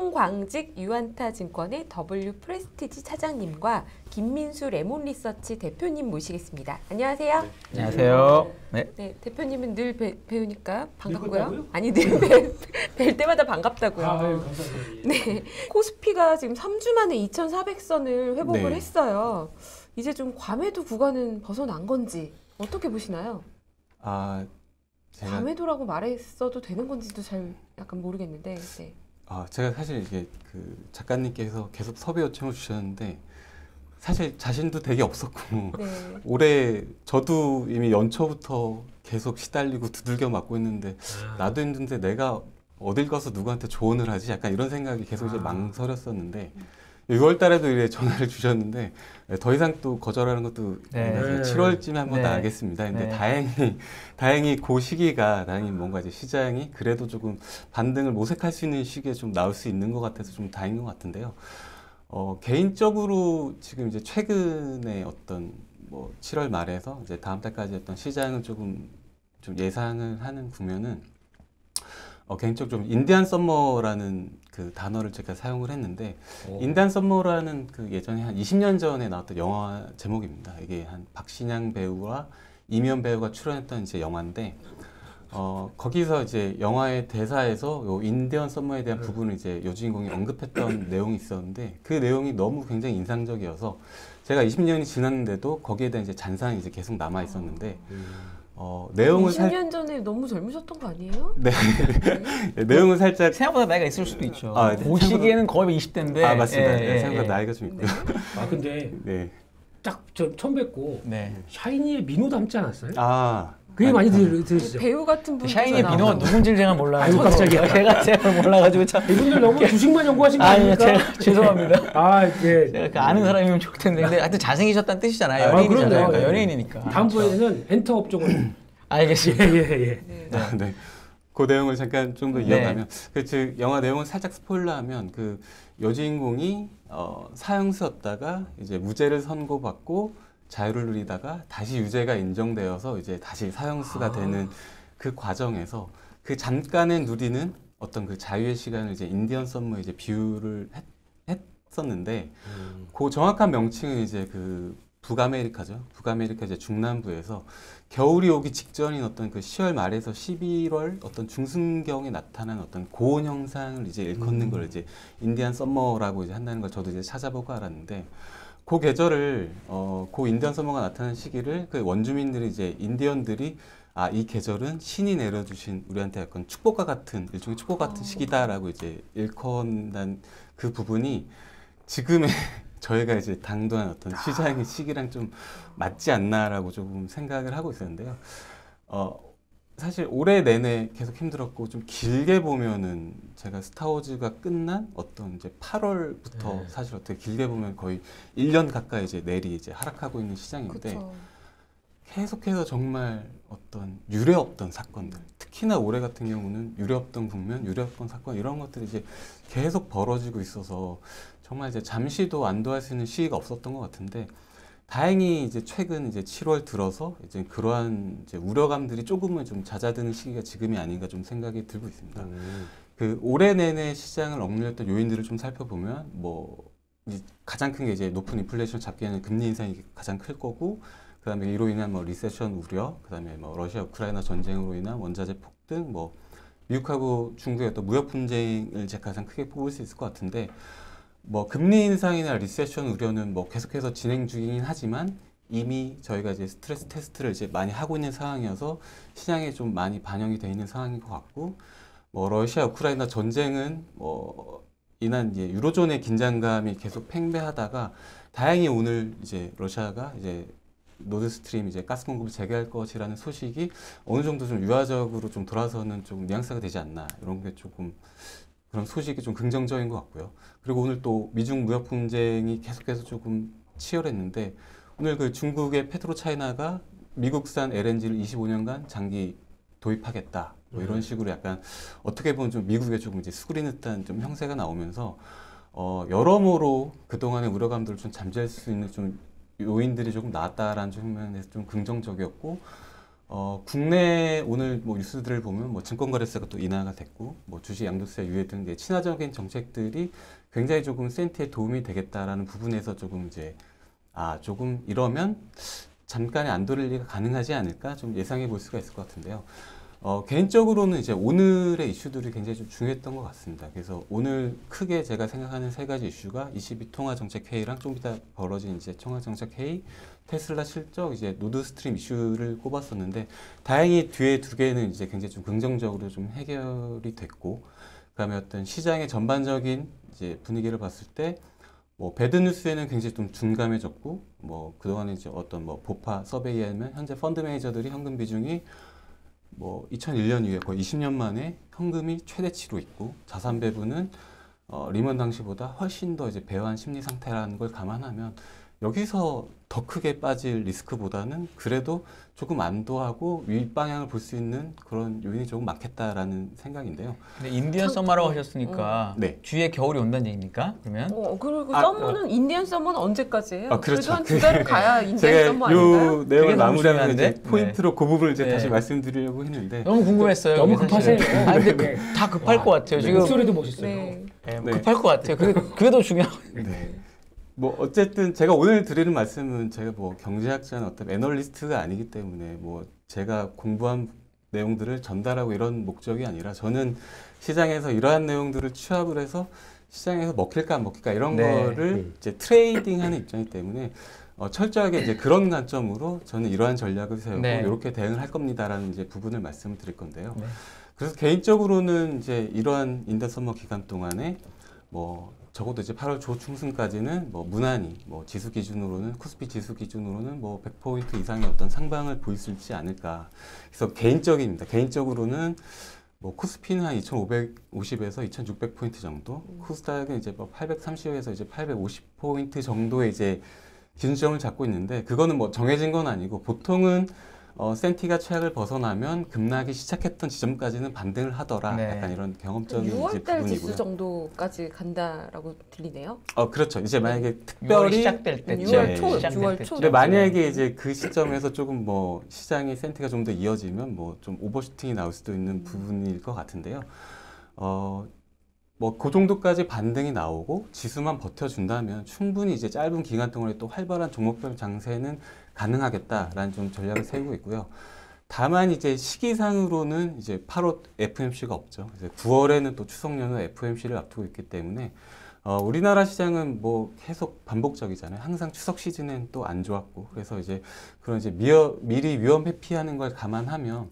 송광직 유안타증권의 W 프레스티지 차장님과 김민수 레몬리서치 대표님 모시겠습니다. 안녕하세요. 네. 안녕하세요. 네. 네, 대표님은 늘 뵈우니까 반갑고요. 늙었다고요? 아니 늘 뵐 때마다 반갑다고요. 아, 네, 감사합니다. 네, 코스피가 지금 3주 만에 2,400선을 회복을 네. 했어요. 이제 좀 과매도 구간은 벗어난 건지 어떻게 보시나요? 제가 과매도라고 말했어도 되는 건지도 잘 약간 모르겠는데. 네. 제가 사실 이게 그 작가님께서 계속 섭외 요청을 주셨는데 사실 자신도 되게 없었고 네. 올해 저도 이미 연초부터 계속 시달리고 두들겨 맞고 있는데 나도 힘든데 내가 어딜 가서 누구한테 조언을 하지? 약간 이런 생각이 계속 이제 망설였었는데 6월 달에도 이래 전화를 주셨는데 더 이상 또 거절하는 것도 네. 7월쯤에 한번 네. 나가겠습니다. 근데 네. 다행히 그 시기가 다행히 뭔가 이제 시장이 그래도 조금 반등을 모색할 수 있는 시기에 좀 나올 수 있는 것 같아서 좀 다행인 것 같은데요. 개인적으로 지금 이제 최근에 어떤 뭐 7월 말에서 이제 다음 달까지 어떤 시장을 조금 좀 예상을 하는 국면은 개인적으로 좀 인디안 썸머라는 그 단어를 제가 사용을 했는데 인디안 썸머라는 그 예전에 한 20년 전에 나왔던 영화 제목입니다. 이게 한 박신양 배우와 이면 배우가 출연했던 이제 영화인데 거기서 이제 영화의 대사에서 요 인디언 썸머에 대한 부분을 이제 여주인공이 언급했던 내용이 있었는데 그 내용이 너무 굉장히 인상적이어서 제가 20년이 지났는데도 거기에 대한 이제 잔상이 이제 계속 남아 있었는데 내용을 20년 전에 너무 젊으셨던 거 아니에요? 네. 내용을 살짝 생각보다 나이가 있을 수도 있죠. 네. 그 시기에는 거의 20대인데. 맞습니다. 네, 생각보다 나이가 좀 있고요. 근데 네. 딱 저 처음 뵙고 네. 샤이니의 민호 닮지 않았어요? 아, 그게 많이 들으시죠? 배우 같은 분. 샤이니 비노가 누군지 제가 몰라요. 아이고, 깜짝이야. 제가 몰라가지고 참. 이분들 너무 주식만 연구하신 거 아니요, 아닙니까? 제가 죄송합니다. 예. 제가 그 아는 사람이면 좋을 텐데. 근데 하여튼 잘생기셨다는 뜻이잖아요. 아, 연예인이잖아요. 그럼요. 그러니까 연예인이니까. 다음번에는 엔터업 쪽으로. 알겠습니다. 예. 네. 그 내용을 잠깐 좀 더 네. 이어가면 그 영화 내용을 살짝 스포일러하면 그 여주인공이 사형수였다가 이제 무죄를 선고받고 자유를 누리다가 다시 유죄가 인정되어서 이제 다시 사형수가 되는 그 과정에서 그 잠깐의 누리는 어떤 그 자유의 시간을 이제 인디언 썸머에 이제 비유를 했었는데 그 정확한 명칭은 이제 그 북아메리카죠. 북아메리카 이제 중남부에서 겨울이 오기 직전인 어떤 그 10월 말에서 11월 어떤 중순경에 나타난 어떤 고온 현상을 이제 일컫는 걸 이제 인디안 썸머라고 이제 한다는 걸 저도 이제 찾아보고 알았는데 그 계절을 그 인디언 서머가 나타나는 시기를 그 원주민들이 이제 인디언들이 이 계절은 신이 내려주신 우리한테 약간 축복과 같은 일종의 축복 같은 시기다라고 이제 일컫는 그 부분이 지금의 저희가 이제 당도한 어떤 시장의 시기랑 좀 맞지 않나라고 조금 생각을 하고 있었는데요. 사실 올해 내내 계속 힘들었고 좀 길게 보면은 제가 스타워즈가 끝난 어떤 이제 8월부터 사실 어떻게 길게 보면 거의 1년 가까이 이제 내리 이제 하락하고 있는 시장인데 그쵸. 계속해서 정말 어떤 유례없던 사건들, 특히나 올해 같은 경우는 유례없던 국면, 유례없던 사건 이런 것들이 이제 계속 벌어지고 있어서 정말 이제 잠시도 안도할 수 있는 시기가 없었던 것 같은데 다행히 이제 최근 이제 7월 들어서 이제 그러한 이제 우려감들이 조금은 좀 잦아드는 시기가 지금이 아닌가 좀 생각이 들고 있습니다. 그 올해 내내 시장을 억눌렸던 요인들을 좀 살펴보면 뭐 이제 가장 큰 게 이제 높은 인플레이션 잡기에는 금리 인상이 가장 클 거고 그다음에 이로 인한 뭐 리세션 우려, 그다음에 뭐 러시아 우크라이나 전쟁으로 인한 원자재 폭등, 뭐 미국하고 중국의 어떤 무역 분쟁을 제가 가장 크게 뽑을 수 있을 것 같은데. 뭐 금리 인상이나 리세션 우려는 뭐 계속해서 진행 중이긴 하지만 이미 저희가 이제 스트레스 테스트를 이제 많이 하고 있는 상황이어서 시장에 좀 많이 반영이 돼 있는 상황인 것 같고 뭐 러시아 우크라이나 전쟁은 뭐 인한 이제 유로존의 긴장감이 계속 팽배하다가 다행히 오늘 이제 러시아가 이제 노드스트림 이제 가스 공급을 재개할 것이라는 소식이 어느 정도 좀 유화적으로 좀 돌아서는 좀 뉘앙스가 되지 않나 이런 게 조금 그런 소식이 좀 긍정적인 것 같고요. 그리고 오늘 또 미중 무역 분쟁이 계속해서 조금 치열했는데 오늘 그 중국의 페트로차이나가 미국산 LNG를 25년간 장기 도입하겠다. 뭐 이런 식으로 약간 어떻게 보면 좀 미국에 조금 이제 수그리는 듯한 좀 형세가 나오면서 여러모로 그동안의 우려감들을 좀 잠재울 수 있는 좀 요인들이 조금 나왔다라는 측면에서 좀 긍정적이었고 국내 오늘 뭐 뉴스들을 보면 뭐 증권거래세가 또 인하가 됐고, 뭐 주식 양도세 유예 등 친화적인 정책들이 굉장히 조금 센티에 도움이 되겠다라는 부분에서 조금 이제 조금 이러면 잠깐의 안도리가 가능하지 않을까 좀 예상해 볼 수가 있을 것 같은데요. 개인적으로는 이제 오늘의 이슈들이 굉장히 좀 중요했던 것 같습니다. 그래서 오늘 크게 제가 생각하는 세 가지 이슈가 22 통화정책회의랑 좀 이따 벌어진 이제 통화정책회의, 테슬라 실적, 이제 노드스트림 이슈를 꼽았었는데, 다행히 뒤에 두 개는 이제 굉장히 좀 긍정적으로 좀 해결이 됐고, 그다음에 어떤 시장의 전반적인 이제 분위기를 봤을 때, 뭐 배드뉴스에는 굉장히 좀 둔감해졌고, 뭐 그동안에 이제 어떤 뭐 보파 서베이에 하면 현재 펀드 매니저들이 현금 비중이 뭐 2001년 이후에 거의 20년 만에 현금이 최대치로 있고, 자산 배분은 리먼 당시보다 훨씬 더 이제 배어한 심리 상태라는 걸 감안하면 여기서 더 크게 빠질 리스크보다는 그래도 조금 안도하고 윗방향을 볼 수 있는 그런 요인이 조금 많겠다라는 생각인데요. 근데 인디언 서머라고 하셨으니까 네. 주위에 겨울이 온다는 얘기입니까? 그러면? 그리고 썸머는 인디언 썸머는 언제까지예요? 그렇죠. 그래도 한 두 달을 가야 인디언 제가 썸머 아닌가요? 요 내용을 그게 너무 마무리하면서 이제 중요한데? 포인트로 그 부분을 이제 네. 다시 말씀드리려고 했는데, 너무 궁금했어요. 너무 그게 사실은. 급하세요. 아니, 근데 네. 다 급할 것 같아요. 지금 목소리도 멋있어요. 네. 네, 네. 급할 것 같아요. 그게 더 중요하고. 네. 뭐 어쨌든 제가 오늘 드리는 말씀은 제가 뭐 경제학자나 어떤 애널리스트가 아니기 때문에 뭐 제가 공부한 내용들을 전달하고 이런 목적이 아니라, 저는 시장에서 이러한 내용들을 취합을 해서 시장에서 먹힐까 안 먹힐까 이런 네. 거를 이제 트레이딩하는 입장이기 때문에 철저하게 이제 그런 관점으로 저는 이러한 전략을 세우고 네. 이렇게 대응을 할 겁니다라는 이제 부분을 말씀을 드릴 건데요. 네. 그래서 개인적으로는 이제 이러한 인더 서머 기간 동안에 뭐 적어도 이제 8월 초중순까지는 뭐 무난히 뭐 지수 기준으로는, 코스피 지수 기준으로는 뭐 100포인트 이상의 어떤 상방을 보일 수 있지 않을까. 그래서 개인적으로는 뭐 코스피는 한 2,550에서 2,600포인트 정도, 코스닥은 이제 뭐 830에서 이제 850포인트 정도의 이제 기준점을 잡고 있는데, 그거는 뭐 정해진 건 아니고, 보통은 센티가 최악을 벗어나면 급락이 시작했던 지점까지는 반등을 하더라. 네. 약간 이런 경험적인 이제 6월달 부분이고요. 지수 정도까지 간다라고 들리네요. 그렇죠. 이제 만약에 6월이 특별히 시작될 때쯤. 6월 초, 시작될 6월 때쯤. 초. 근데 만약에 이제 그 시점에서 조금 뭐 시장의 센티가 좀 더 이어지면 뭐 좀 오버슈팅이 나올 수도 있는 부분일 것 같은데요. 뭐 그 정도까지 반등이 나오고 지수만 버텨준다면 충분히 이제 짧은 기간 동안에 또 활발한 종목별 장세는 가능하겠다라는 좀 전략을 세우고 있고요. 다만 이제 시기상으로는 이제 8월 FOMC가 없죠. 이제 9월에는 또 추석 연휴 FOMC를 앞두고 있기 때문에 우리나라 시장은 뭐 계속 반복적이잖아요. 항상 추석 시즌엔 또 안 좋았고, 그래서 이제 그런 이제 미리 위험 회피하는 걸 감안하면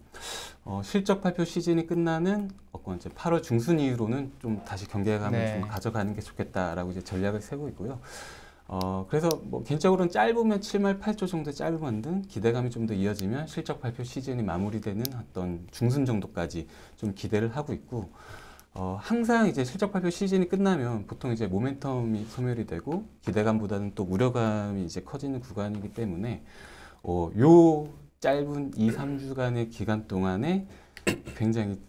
실적 발표 시즌이 끝나는 이제 8월 중순 이후로는 좀 다시 경계감을 네. 좀 가져가는 게 좋겠다라고 이제 전략을 세우고 있고요. 그래서 뭐 개인적으로는 짧으면 7말 8조 정도 짧은 등 기대감이 좀 더 이어지면 실적 발표 시즌이 마무리되는 어떤 중순 정도까지 좀 기대를 하고 있고, 항상 이제 실적 발표 시즌이 끝나면 보통 이제 모멘텀이 소멸이 되고 기대감보다는 또 우려감이 이제 커지는 구간이기 때문에 요 짧은 2, 3주간의 기간 동안에 굉장히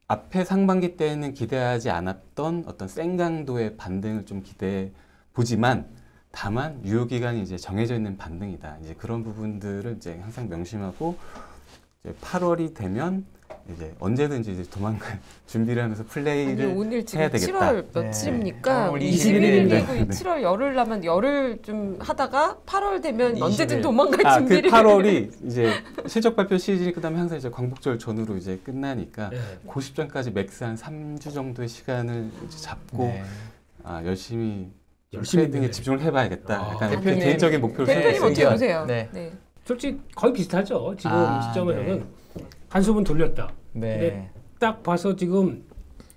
앞에 상반기 때는 기대하지 않았던 어떤 센 강도의 반등을 좀 기대해 보지만, 다만 유효 기간이 이제 정해져 있는 반등이다. 이제 그런 부분들을 이제 항상 명심하고, 이제 8월이 되면 이제 언제든지 이제 도망갈 준비를 하면서 플레이를 아니, 오늘 지금 해야 되겠다. 7월 며칠입니까? 네. 21일이고 21일인데. 7월 열흘 남았 열흘 좀 하다가 8월 되면 20일. 언제든 도망갈 그 준비를 8월이 이제 실적 발표 시즌이 끝나면 항상 이제 광복절 전후로 이제 끝나니까 네. 그 시점까지 맥스 한 3주 정도의 시간을 이제 잡고 네. 열심히 열심히 트레이딩에 했네. 집중을 해봐야겠다. 약간 이렇게 대표님. 개인적인 목표를 세우고 대표님 있습니다. 어떻게 의견. 보세요? 네. 네. 솔직히 거의 비슷하죠. 지금 시점에서는 한숨은 돌렸다. 네. 근데 딱 봐서 지금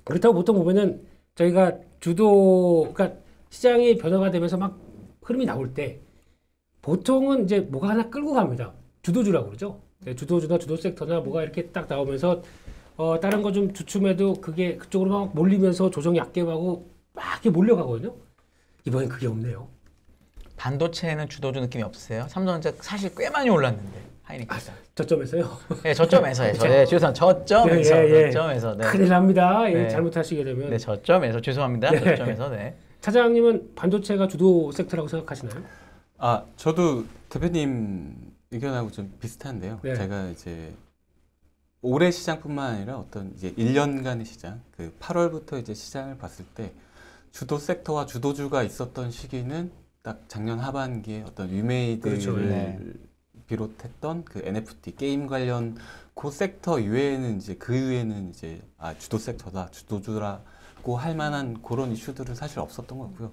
그렇다고 보통 보면은 저희가 그러니까 시장이 변화가 되면서 막 흐름이 나올 때 보통은 이제 뭐가 하나 끌고 갑니다. 주도주라고 그러죠. 주도주나 주도 섹터나 뭐가 이렇게 딱 나오면서 다른 거 좀 주춤해도 그게 그쪽으로 막 몰리면서 조정이 약개하고 막 이렇게 몰려가거든요. 이번엔 그게 없네요. 반도체는 주도주 느낌이 없으세요? 삼성전자 사실 꽤 많이 올랐는데 하이닉스가. 저점에서요. 네, 저점에서요. 죄송합니다. 저점에서. 예, 예. 저점에서. 네. 큰일 납니다. 네. 잘못하시게 되면. 네, 저점에서. 죄송합니다. 네. 저점에서. 네. 차장님은 반도체가 주도 섹터라고 생각하시나요? 저도 대표님 의견하고 좀 비슷한데요. 네. 제가 이제 올해 시장뿐만 아니라 어떤 이제 1년간의 시장, 그 8월부터 이제 시장을 봤을 때 주도 섹터와 주도주가 있었던 시기는 딱 작년 하반기에 어떤 위메이드를 그렇죠. 네. 비롯했던 그 NFT 게임 관련 그 섹터 이외에는 이제 그 이후에는 이제 주도 섹터다, 주도주라고 할 만한 그런 이슈들은 사실 없었던 것 같고요.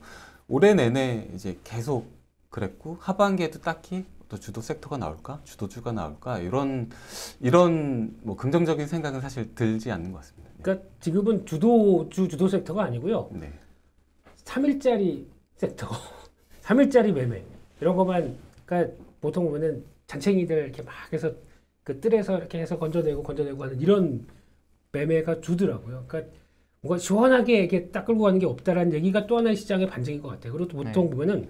올해 내내 이제 계속 그랬고 하반기에도 딱히 또 주도 섹터가 나올까, 주도주가 나올까 이런 뭐 긍정적인 생각은 사실 들지 않는 것 같습니다. 네. 그러니까 지금은 주도 섹터가 아니고요. 네. 3일짜리 섹터, 3일짜리 매매 이런 것만 그러니까 보통 보면은 잔챙이들 이렇게 막 해서 그 뜰에서 이렇게 해서 건져내고 하는 이런 매매가 주더라고요. 그러니까 뭔가 시원하게 이렇게 딱 끌고 가는 게 없다라는 얘기가 또 하나의 시장의 반증인 것 같아요. 그리고 또 보통 보면은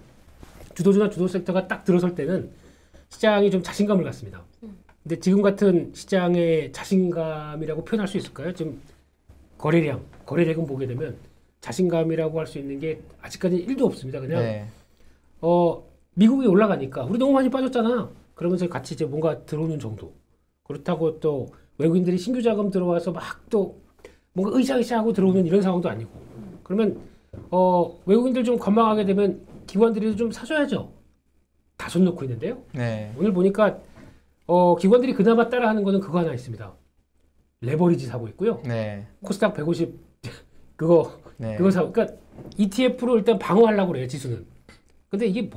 주도주나 주도 sek터가 딱 들어설 때는 시장이 좀 자신감을 갖습니다. 근데 지금 같은 시장의 자신감이라고 표현할 수 있을까요? 지금 거래량은 보게 되면 자신감이라고 할 수 있는 게 아직까지 1도 없습니다. 그냥 네. 미국이 올라가니까 우리 너무 많이 빠졌잖아. 그러면서 같이 이제 뭔가 들어오는 정도. 그렇다고 또 외국인들이 신규 자금 들어와서 막 또 뭔가 으쌰으쌰하고 들어오는 이런 상황도 아니고. 그러면 외국인들 좀 관망하게 되면 기관들이 좀 사줘야죠. 다 손 놓고 있는데요. 네. 오늘 보니까 기관들이 그나마 따라하는 거는 그거 하나 있습니다. 레버리지 사고 있고요. 네. 코스닥 150 그거 사고. 그러니까 ETF로 일단 방어하려고 그래요 지수는. 근데 이게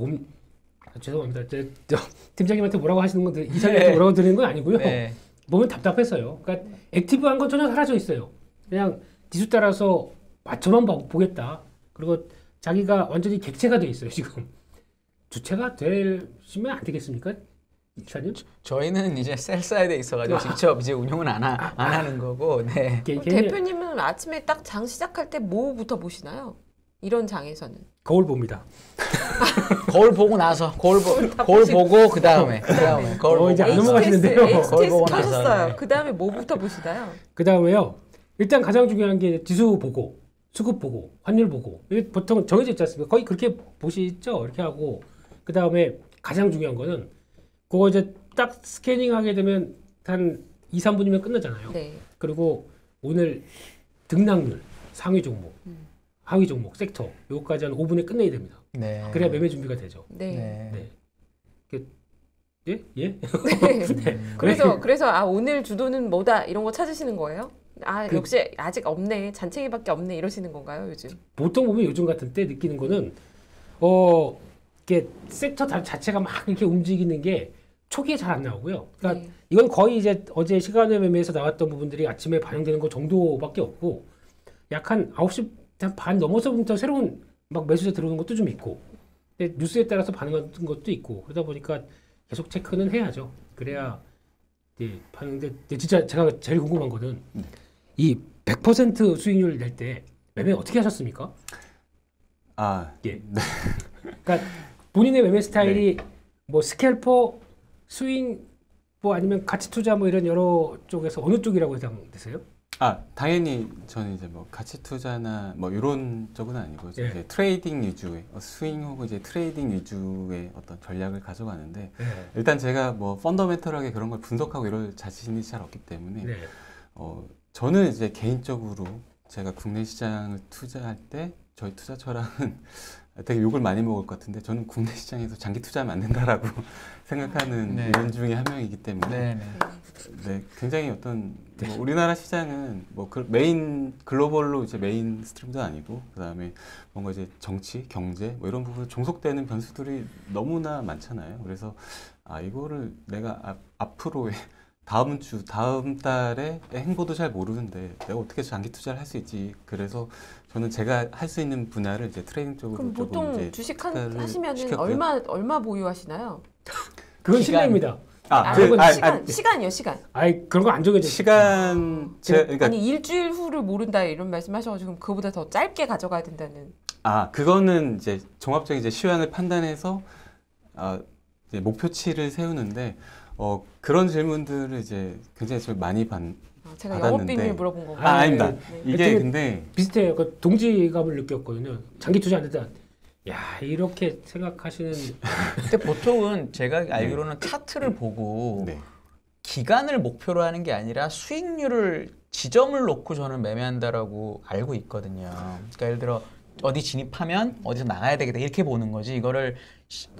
죄송합니다. 저 팀장님한테 뭐라고 하시는 건데 이사님한테 뭐라고 드리는 건 아니고요. 네. 보면 답답했어요. 그러니까 액티브한 건 전혀 사라져 있어요. 그냥 지수 따라서 맞춰만 보겠다. 그리고 자기가 완전히 객체가 돼 있어요 지금. 주체가 되시면 안 되겠습니까, 이사님? 저희는 이제 셀 사이드에 있어가지고 직접 이제 운영은 안 하는 거고. 네. 대표님은 아침에 딱 장 시작할 때 뭐부터 보시나요? 이런 장에서는 거울 봅니다. 거울 보고 나서 거울 보고 그 다음에 거울 보고 이제 안 나서. 넘어가시는데요. HTS 거울 보고 나서, 켜셨어요. 네. 그 다음에 뭐부터 보시나요? 그 다음에요. 일단 가장 중요한 게 지수 보고, 수급 보고, 환율 보고. 이게 보통 정해져 있지 않습니까? 거의 그렇게 보시죠. 이렇게 하고. 그 다음에 가장 중요한 거는 그거 이제 딱 스캐닝하게 되면 한 2, 3분이면 끝나잖아요. 네. 그리고 오늘 등락률, 상위 종목, 하위 종목, 섹터 요거까지 한 5분에 끝내야 됩니다. 네. 그래야 매매 준비가 되죠. 네. 네. 네. 예? 예? 네. 그래서 오늘 주도는 뭐다 이런 거 찾으시는 거예요? 역시 아직 없네. 잔챙이밖에 없네 이러시는 건가요, 요즘? 보통 보면 요즘 같은 때 느끼는 거는 이게 섹터 자체가 막 이렇게 움직이는 게 초기에 잘 안 나오고요. 그러니까 네. 이건 거의 이제 어제 시간의 매매에서 나왔던 부분들이 아침에 반영되는 것 정도밖에 없고 약 한 9시 반 넘어서부터 새로운 막 매수세 들어오는 것도 좀 있고 근데 뉴스에 따라서 반응하는 것도 있고 그러다 보니까 계속 체크는 해야죠. 그래야 파는데 진짜 제가 제일 궁금한 거는 이 100% 수익률 낼 때 매매 어떻게 하셨습니까? 예. 네. 그러니까 본인의 매매 스타일이 뭐 스캘퍼, 스윙, 뭐 아니면 가치 투자 뭐 이런 여러 쪽에서 어느 쪽이라고 해당되세요? 당연히 저는 이제 뭐 가치 투자나 뭐 이런 쪽은 아니고 이제 트레이딩 위주의 스윙 혹은 이제 트레이딩 위주의 어떤 전략을 가져가는데 일단 제가 뭐 펀더멘털하게 그런 걸 분석하고 이럴 자신이 잘 없기 때문에 저는 이제 개인적으로 제가 국내 시장을 투자할 때 저희 투자 철학은 되게 욕을 많이 먹을 것 같은데 저는 국내 시장에서 장기 투자하면 안 된다라고 생각하는 인 중에 한 명이기 때문에 굉장히 어떤 뭐 우리나라 시장은 뭐 메인 글로벌로 이제 메인 스트림도 아니고 그 다음에 뭔가 이제 정치, 경제 뭐 이런 부분에 종속되는 변수들이 너무나 많잖아요. 그래서 이거를 내가 앞으로의 다음 달에 행보도 잘 모르는데 내가 어떻게 장기 투자를 할 수 있지? 그래서 저는 제가 할 수 있는 분야를 이제 트레이딩 쪽으로 그럼 조금 보통 이제 주식 하시면은 시켰고요. 얼마 보유하시나요? 그건 실례입니다. 시간이요, 시간. 그런 거 안 정해져. 그러니까 아니 일주일 후를 모른다 이런 말씀하셔가지고 그거보다 더 짧게 가져가야 된다는. 그거는 이제 종합적인 이제 시황을 판단해서 이제 목표치를 세우는데 그런 질문들을 이제 굉장히 좀 많이 제가 받았는데. 영업 비밀 물어본 건가요? 아닙니다. 네. 이게 근데 비슷해요. 그 동지감을 느꼈거든요. 장기 투자 안 된다. 야, 이렇게 생각하시는 근데 보통은 제가 알기로는 차트를 보고 네. 기간을 목표로 하는 게 아니라 수익률을 지점을 놓고 저는 매매한다라고 알고 있거든요. 그러니까 예를 들어 어디 진입하면 어디서 나가야 되겠다 이렇게 보는 거지 이거를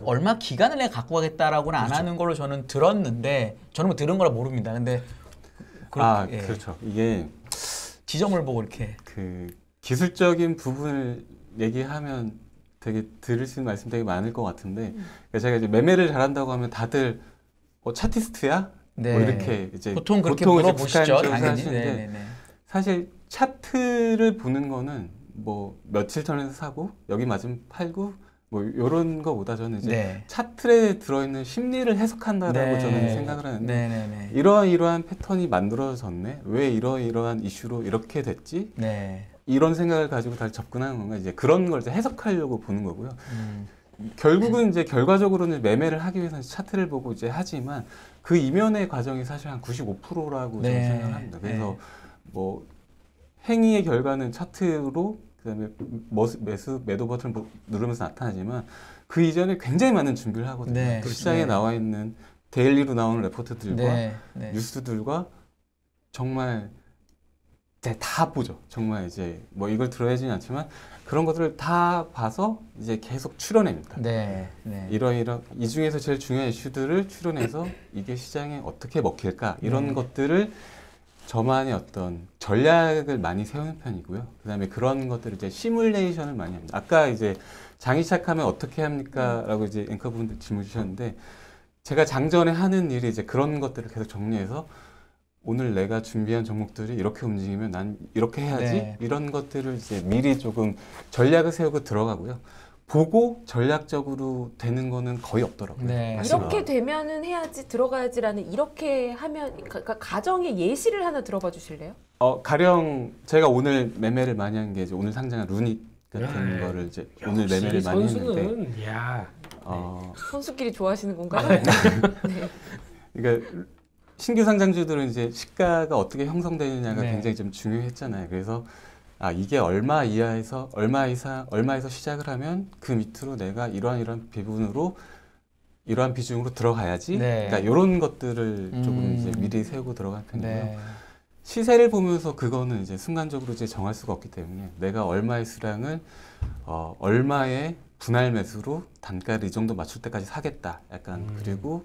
얼마 기간을 내가 갖고 가겠다라고는 안 하는 걸로 저는 들었는데 저는 뭐 들은 거라 모릅니다. 근데 예. 그렇죠. 이게 지점을 보고 이렇게 그 기술적인 부분을 얘기하면 되게 들을 수 있는 말씀 되게 많을 것 같은데 그러니까 제가 이제 매매를 잘한다고 하면 다들 차티스트야? 네. 뭐 이렇게 이제 보통 그렇게 보통 이제 물어보시죠. 북한적으로 당연히. 하시는데 네네네. 사실 차트를 보는 거는 뭐 며칠 전에서 사고 여기 맞으면 팔고 뭐 이런 거보다 저는 이제 네. 차트에 들어있는 심리를 해석한다라고 네. 저는 생각을 하는데 네네네. 이러한 패턴이 만들어졌네 왜 이러한 이슈로 이렇게 됐지 네. 이런 생각을 가지고 다시 접근하는 건가 이제 그런 걸 이제 해석하려고 보는 거고요. 결국은 이제 결과적으로는 매매를 하기 위해서는 차트를 보고 이제 하지만 그 이면의 과정이 사실 한 95%라고 네. 저는 생각합니다. 그래서 네. 뭐 행위의 결과는 차트로 그다음에 매도 버튼을 누르면서 나타나지만 그 이전에 굉장히 많은 준비를 하거든요. 네. 그 시장에 네. 나와 있는 데일리로 나오는 레포트들과 네. 네. 뉴스들과 정말 다 보죠. 정말 이제 뭐 이걸 들어야지는 않지만 그런 것들을 다 봐서 이제 계속 추려냅니다. 네. 네. 이런 이 중에서 제일 중요한 이슈들을 추려내서 이게 시장에 어떻게 먹힐까 이런 것들을 저만의 어떤 전략을 많이 세우는 편이고요. 그다음에 그런 것들을 이제 시뮬레이션을 많이 합니다. 아까 이제 장이 시작하면 어떻게 합니까?라고 이제 앵커분들 질문 주셨는데 제가 장전에 하는 일이 이제 그런 것들을 계속 정리해서 오늘 내가 준비한 종목들이 이렇게 움직이면 난 이렇게 해야지 네. 이런 것들을 이제 미리 조금 전략을 세우고 들어가고요. 보고 전략적으로 되는 거는 거의 없더라고요. 네. 이렇게 되면은 해야지 들어가야지라는 이렇게 하면 그러니까 가정의 예시를 하나 들어봐 주실래요? 가령 제가 오늘 매매를 많이 한 게 이제 오늘 상장한 루닛 같은 네. 거를 이제 오늘 매매를 많이 했는데 선수는 야. 선수끼리 좋아하시는 건가요? 그러니까 신규 상장주들은 이제 시가가 어떻게 형성되느냐가 네. 굉장히 좀 중요했잖아요. 그래서 이게 얼마 이하에서 얼마에서 시작을 하면 그 밑으로 내가 이러한 비중으로 들어가야지. 네. 그러니까 이런 것들을 조금 이제 미리 세우고 들어간 편이고요. 네. 시세를 보면서 그거는 이제 순간적으로 이제 정할 수가 없기 때문에 내가 얼마의 수량을 얼마의 분할 매수로 단가를 이 정도 맞출 때까지 사겠다. 약간 그리고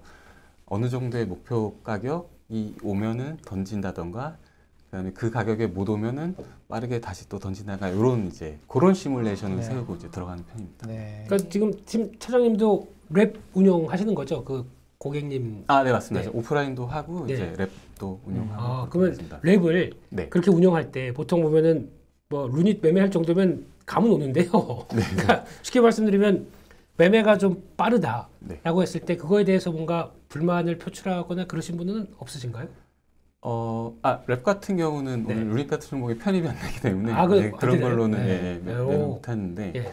어느 정도의 목표 가격이 오면은 던진다던가 그다음에 그 가격에 못 오면은 빠르게 다시 또 던진다가 이런 이제 그런 시뮬레이션을 네. 세우고 이제 들어가는 편입니다. 네. 그러니까 지금 팀 차장님도 랩 운영하시는 거죠? 그 고객님. 네 맞습니다. 네. 오프라인도 하고 네. 이제 랩도 운영하고 그러면 있습니다. 랩을 네. 그렇게 운영할 때 보통 보면은 뭐 루닛 매매할 정도면 감은 오는데요. 그러니까 쉽게 말씀드리면 매매가 좀 빠르다라고 네. 했을 때 그거에 대해서 뭔가 불만을 표출하거나 그러신 분은 없으신가요? 랩 같은 경우는 네. 오늘 루닛 같은 종목에 편입이 안 되기 때문에 안 그런 되나요? 걸로는 네. 매매 못하는데 예.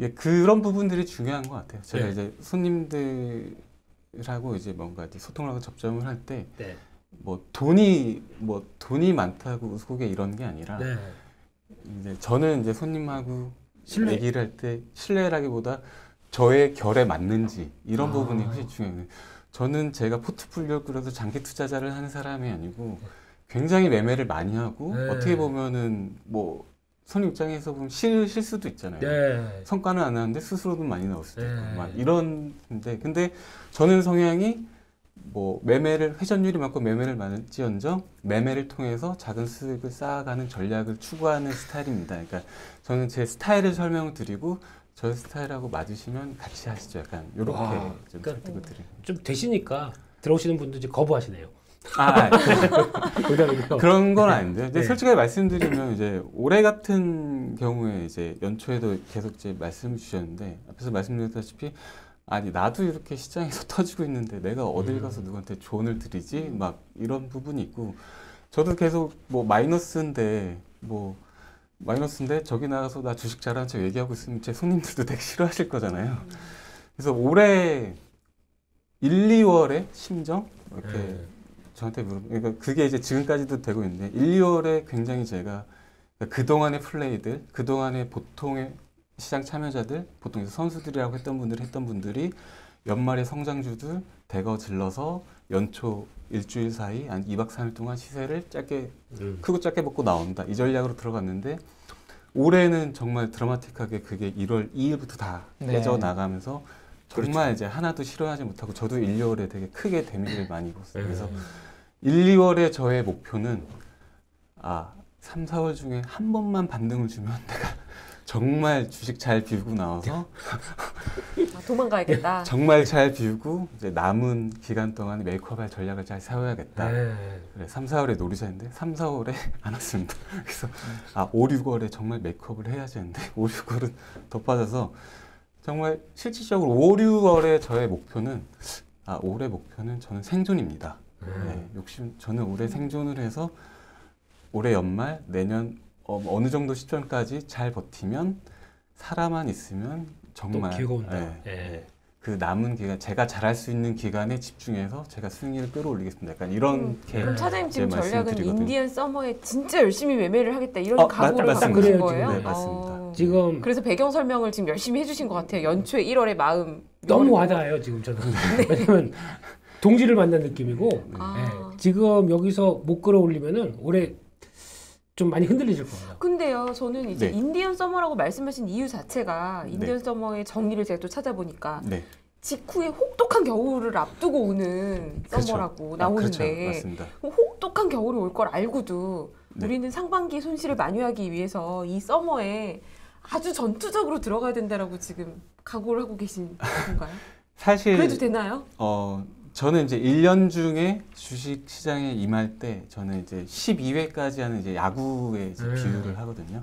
예, 그런 부분들이 중요한 것 같아요. 제가 네. 이제 손님들하고 이제 뭔가 이제 소통을 하고 접점을 할 때 네. 돈이 많다고 속에 이런 게 아니라 네. 이제 저는 이제 손님하고 신뢰. 얘기를 할 때 신뢰라기보다 저의 결에 맞는지 이런 부분이 훨씬 중요해요. 저는 제가 포트폴리오를 꾸려서 장기 투자자를 하는 사람이 아니고 굉장히 매매를 많이 하고 네. 어떻게 보면은 뭐 손님 입장에서 보면 실수도 있잖아요. 네. 성과는 안 나는데 스스로도 많이 나올 수도 있고 네. 막 이런데 근데 저는 성향이 뭐 회전율이 많고 매매를 많을지언정 매매를 통해서 작은 수익을 쌓아가는 전략을 추구하는 스타일입니다. 그러니까 저는 제 스타일을 설명을 드리고 저의 스타일하고 맞으시면 같이 하시죠. 약간 이렇게 와, 좀 그러니까 설득을 드리는. 좀 되시니까 들어오시는 분도 이제 거부하시네요. 그런 건 아닌데. 근데 네. 솔직하게 말씀드리면 이제 올해 같은 경우에 이제 연초에도 계속 이제 말씀을 주셨는데 앞에서 말씀드렸다시피 아니 나도 이렇게 시장에서 터지고 있는데 내가 어딜 가서 누구한테 조언을 드리지 막 이런 부분이 있고 저도 계속 뭐 마이너스인데 저기 나가서 나 주식 잘하는 척 얘기하고 있으면 제 손님들도 되게 싫어하실 거잖아요. 그래서 올해 1, 2월에 심정 이렇게 저한테 그러니까 그게 이제 지금까지도 되고 있는데 1, 2월에 굉장히 제가 그동안의 플레이들, 그동안의 보통의 시장 참여자들, 보통 이제 선수들이라고 했던 분들이 연말에 성장주들 대거 질러서 연초 일주일 사이 한 2박 3일 동안 시세를 짧게 크고 짧게 먹고 나온다. 이 전략으로 들어갔는데 올해는 정말 드라마틱하게 그게 1월 2일부터 다 깨져 나가면서 정말 이제 하나도 실현하지 못하고 저도 1, 2월에 되게 크게 데미지를 많이 입었어요. 그래서 1, 2월에 저의 목표는 3, 4월 중에 한 번만 반등을 주면 내가 정말 주식 잘 비우고 나와서 도망가야겠다. 정말 잘 비우고 이제 남은 기간 동안 메이크업할 전략을 잘 세워야겠다. 그래 3, 4월에 노리자 했는데 3, 4월에 안 왔습니다. 그래서 5, 6월에 정말 메이크업을 해야지 했는데 5, 6월은 더 빠져서 정말 실질적으로 5, 6월에 저의 목표는 올해 목표는 저는 생존입니다. 네, 저는 올해 생존을 해서 올해 연말 내년 어느 정도 시점까지 잘 버티면 살아만 있으면 정말 또 기회가 온다. 그 남은 기간 제가 잘할 수 있는 기간에 집중해서 제가 수익률을 끌어올리겠습니다. 약간 이런 그럼 차장님 지금 전략은 말씀드리거든요. 인디언 서머에 진짜 열심히 매매를 하겠다 이런 각오를 갖고 맞습니다. 계신 거예요? 네, 맞습니다. 지금 그래서 배경 설명을 지금 열심히 해주신 것 같아요. 연초에 1월의 마음 너무 와닿아요 지금 저는. 왜냐면 동지를 만난 느낌이고 지금 여기서 못 끌어올리면은 올해 좀 많이 흔들리실 겁니다. 근데요, 저는 이제 네. 인디언 서머라고 말씀하신 이유 자체가 인디언 서머의 정의를 제가 또 찾아보니까 직후에 혹독한 겨울을 앞두고 오는 서머라고 나오는데 맞습니다. 혹독한 겨울이 올 걸 알고도 우리는 상반기 손실을 만회하기 위해서 이 서머에 아주 전투적으로 들어가야 된다라고 지금 각오를 하고 계신 건가요? 사실 그래도 되나요? 저는 이제 1년 중에 주식 시장에 임할 때 저는 이제 12회까지 하는 이제 야구에 이제 비유를 하거든요.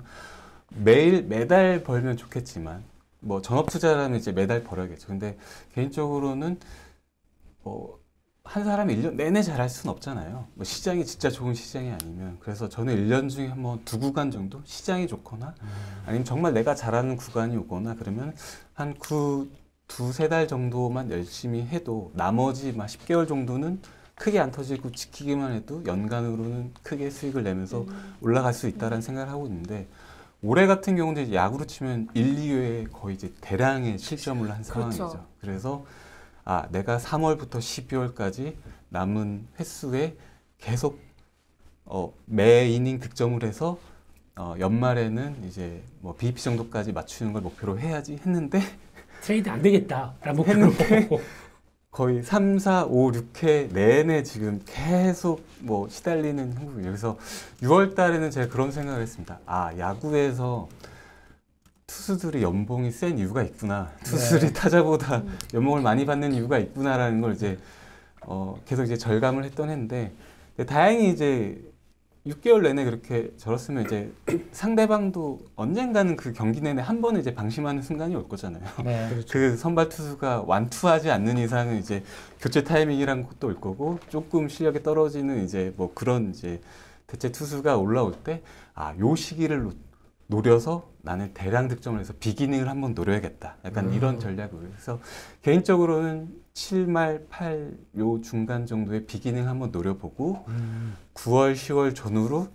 매달 벌면 좋겠지만 뭐 전업 투자라면 이제 매달 벌어야겠죠. 근데 개인적으로는 한 사람이 1년 내내 잘할 수는 없잖아요. 뭐 시장이 진짜 좋은 시장이 아니면. 그래서 저는 1년 중에 한번 2구간 정도 시장이 좋거나 아니면 정말 내가 잘하는 구간이 오거나 그러면 한 두세 달 정도만 열심히 해도 나머지 막 10개월 정도는 크게 안 터지고 지키기만 해도 연간으로는 크게 수익을 내면서 올라갈 수 있다는 생각을 하고 있는데 올해 같은 경우는 이제 야구로 치면 1, 2회에 거의 이제 대량의 실점을 한 상황이죠. 그래서 내가 3월부터 12월까지 남은 횟수에 계속 매 이닝 득점을 해서 연말에는 이제 뭐 BEP 정도까지 맞추는 걸 목표로 해야지 했는데 트레이드 안 되겠다라고 했는데 거의 3, 4, 5, 6회 내내 지금 계속 뭐 시달리는 형국이에요. 그래서 6월 달에는 제가 그런 생각을 했습니다. 야구에서 투수들이 연봉이 센 이유가 있구나. 투수들이 타자보다 연봉을 많이 받는 이유가 있구나라는 걸 이제 계속 이제 절감을 했는데 다행히 이제 6개월 내내 그렇게 절었으면 이제 상대방도 언젠가는 그 경기 내내 한 번에 이제 방심하는 순간이 올 거잖아요. 그렇죠. 그 선발 투수가 완투하지 않는 이상은 이제 교체 타이밍이란 것도 올 거고 조금 실력이 떨어지는 이제 뭐 그런 이제 대체 투수가 올라올 때 요 시기를 노려서 나는 대량 득점을 해서 비기닝을 한번 노려야겠다. 약간 이런 전략을. 그래서 개인적으로는 7말 8 요 중간 정도의 비기닝 한번 노려보고 9월 10월 전후로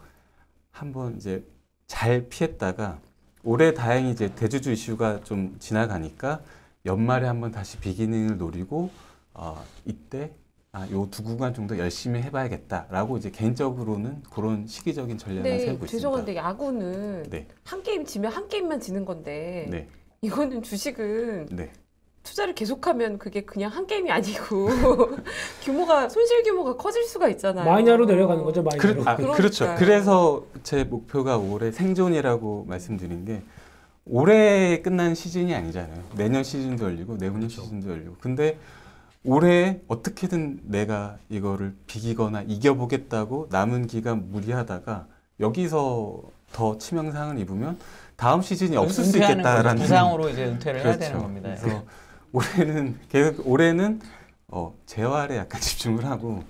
한번 이제 잘 피했다가 올해 다행히 이제 대주주 이슈가 좀 지나가니까 연말에 한번 다시 비기닝을 노리고 이때 요 두 구간 정도 열심히 해봐야겠다라고 이제 개인적으로는 그런 시기적인 전략을 세우고 있습니다. 죄송한데 야구는 한 게임 지면 한 게임만 지는 건데 이거는 주식은 투자를 계속하면 그게 그냥 한 게임이 아니고 손실 규모가 커질 수가 있잖아요. 마이너로 내려가는 거죠. 마이너로. 그렇죠. 그래서 제 목표가 올해 생존이라고 말씀드린 게 올해 끝난 시즌이 아니잖아요. 내년 시즌도 열리고 내후년 시즌도 열리고. 근데 올해 어떻게든 내가 이거를 비기거나 이겨보겠다고 남은 기간 무리하다가 여기서 더 치명상을 입으면 다음 시즌이 없을 수 있겠다라는 부상으로 이제 은퇴를 해야 되는 겁니다. 그래서 올해는 재활에 약간 집중을 하고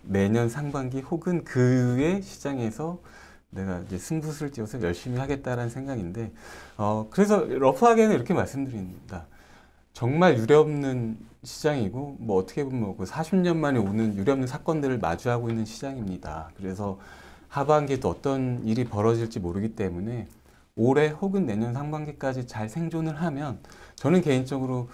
내년 상반기 혹은 그의 시장에서 내가 이제 승부수를 띄워서 열심히 하겠다라는 생각인데 그래서 러프하게는 이렇게 말씀드립니다. 정말 유례없는 시장이고 뭐 어떻게 보면 40년 만에 오는 유례없는 사건들을 마주하고 있는 시장입니다. 그래서 하반기에도 어떤 일이 벌어질지 모르기 때문에 올해 혹은 내년 상반기까지 잘 생존을 하면 저는 개인적으로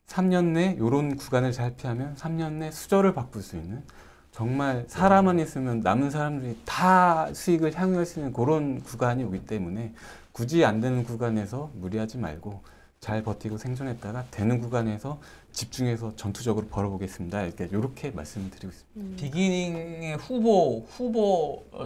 3년 내 이런 구간을 잘 피하면 3년 내 수저를 바꿀 수 있는 정말 사람만 있으면 남은 사람들이 다 수익을 향유할 수 있는 그런 구간이 오기 때문에 굳이 안 되는 구간에서 무리하지 말고 잘 버티고 생존했다가 되는 구간에서 집중해서 전투적으로 벌어보겠습니다. 이렇게 말씀을 드리고 있습니다. 비기닝의 후보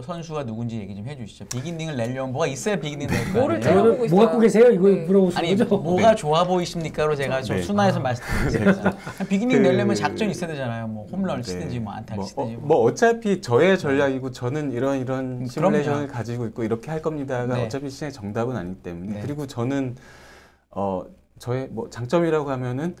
선수가 누군지 얘기 좀 해주시죠. 비기닝을 내려면 뭐가 있어야 비기닝 낼 거예요. 뭐를 들어보고 있어요. 뭐 갖고 계세요? 이거 물어보시는 아니 거죠? 뭐가 좋아 보이십니까로 제가 좀 순화해서 말씀드렸어요. 비기닝 내려면 작전이 있어야 되잖아요. 뭐 홈런을 치든지 뭐 안타를 치든지. 어차피 저의 전략이고 저는 이런 시뮬레이션을 가지고 있고 이렇게 할 겁니다가 어차피 시장의 정답은 아니기 때문에 그리고 저는 저의 뭐 장점이라고 하면은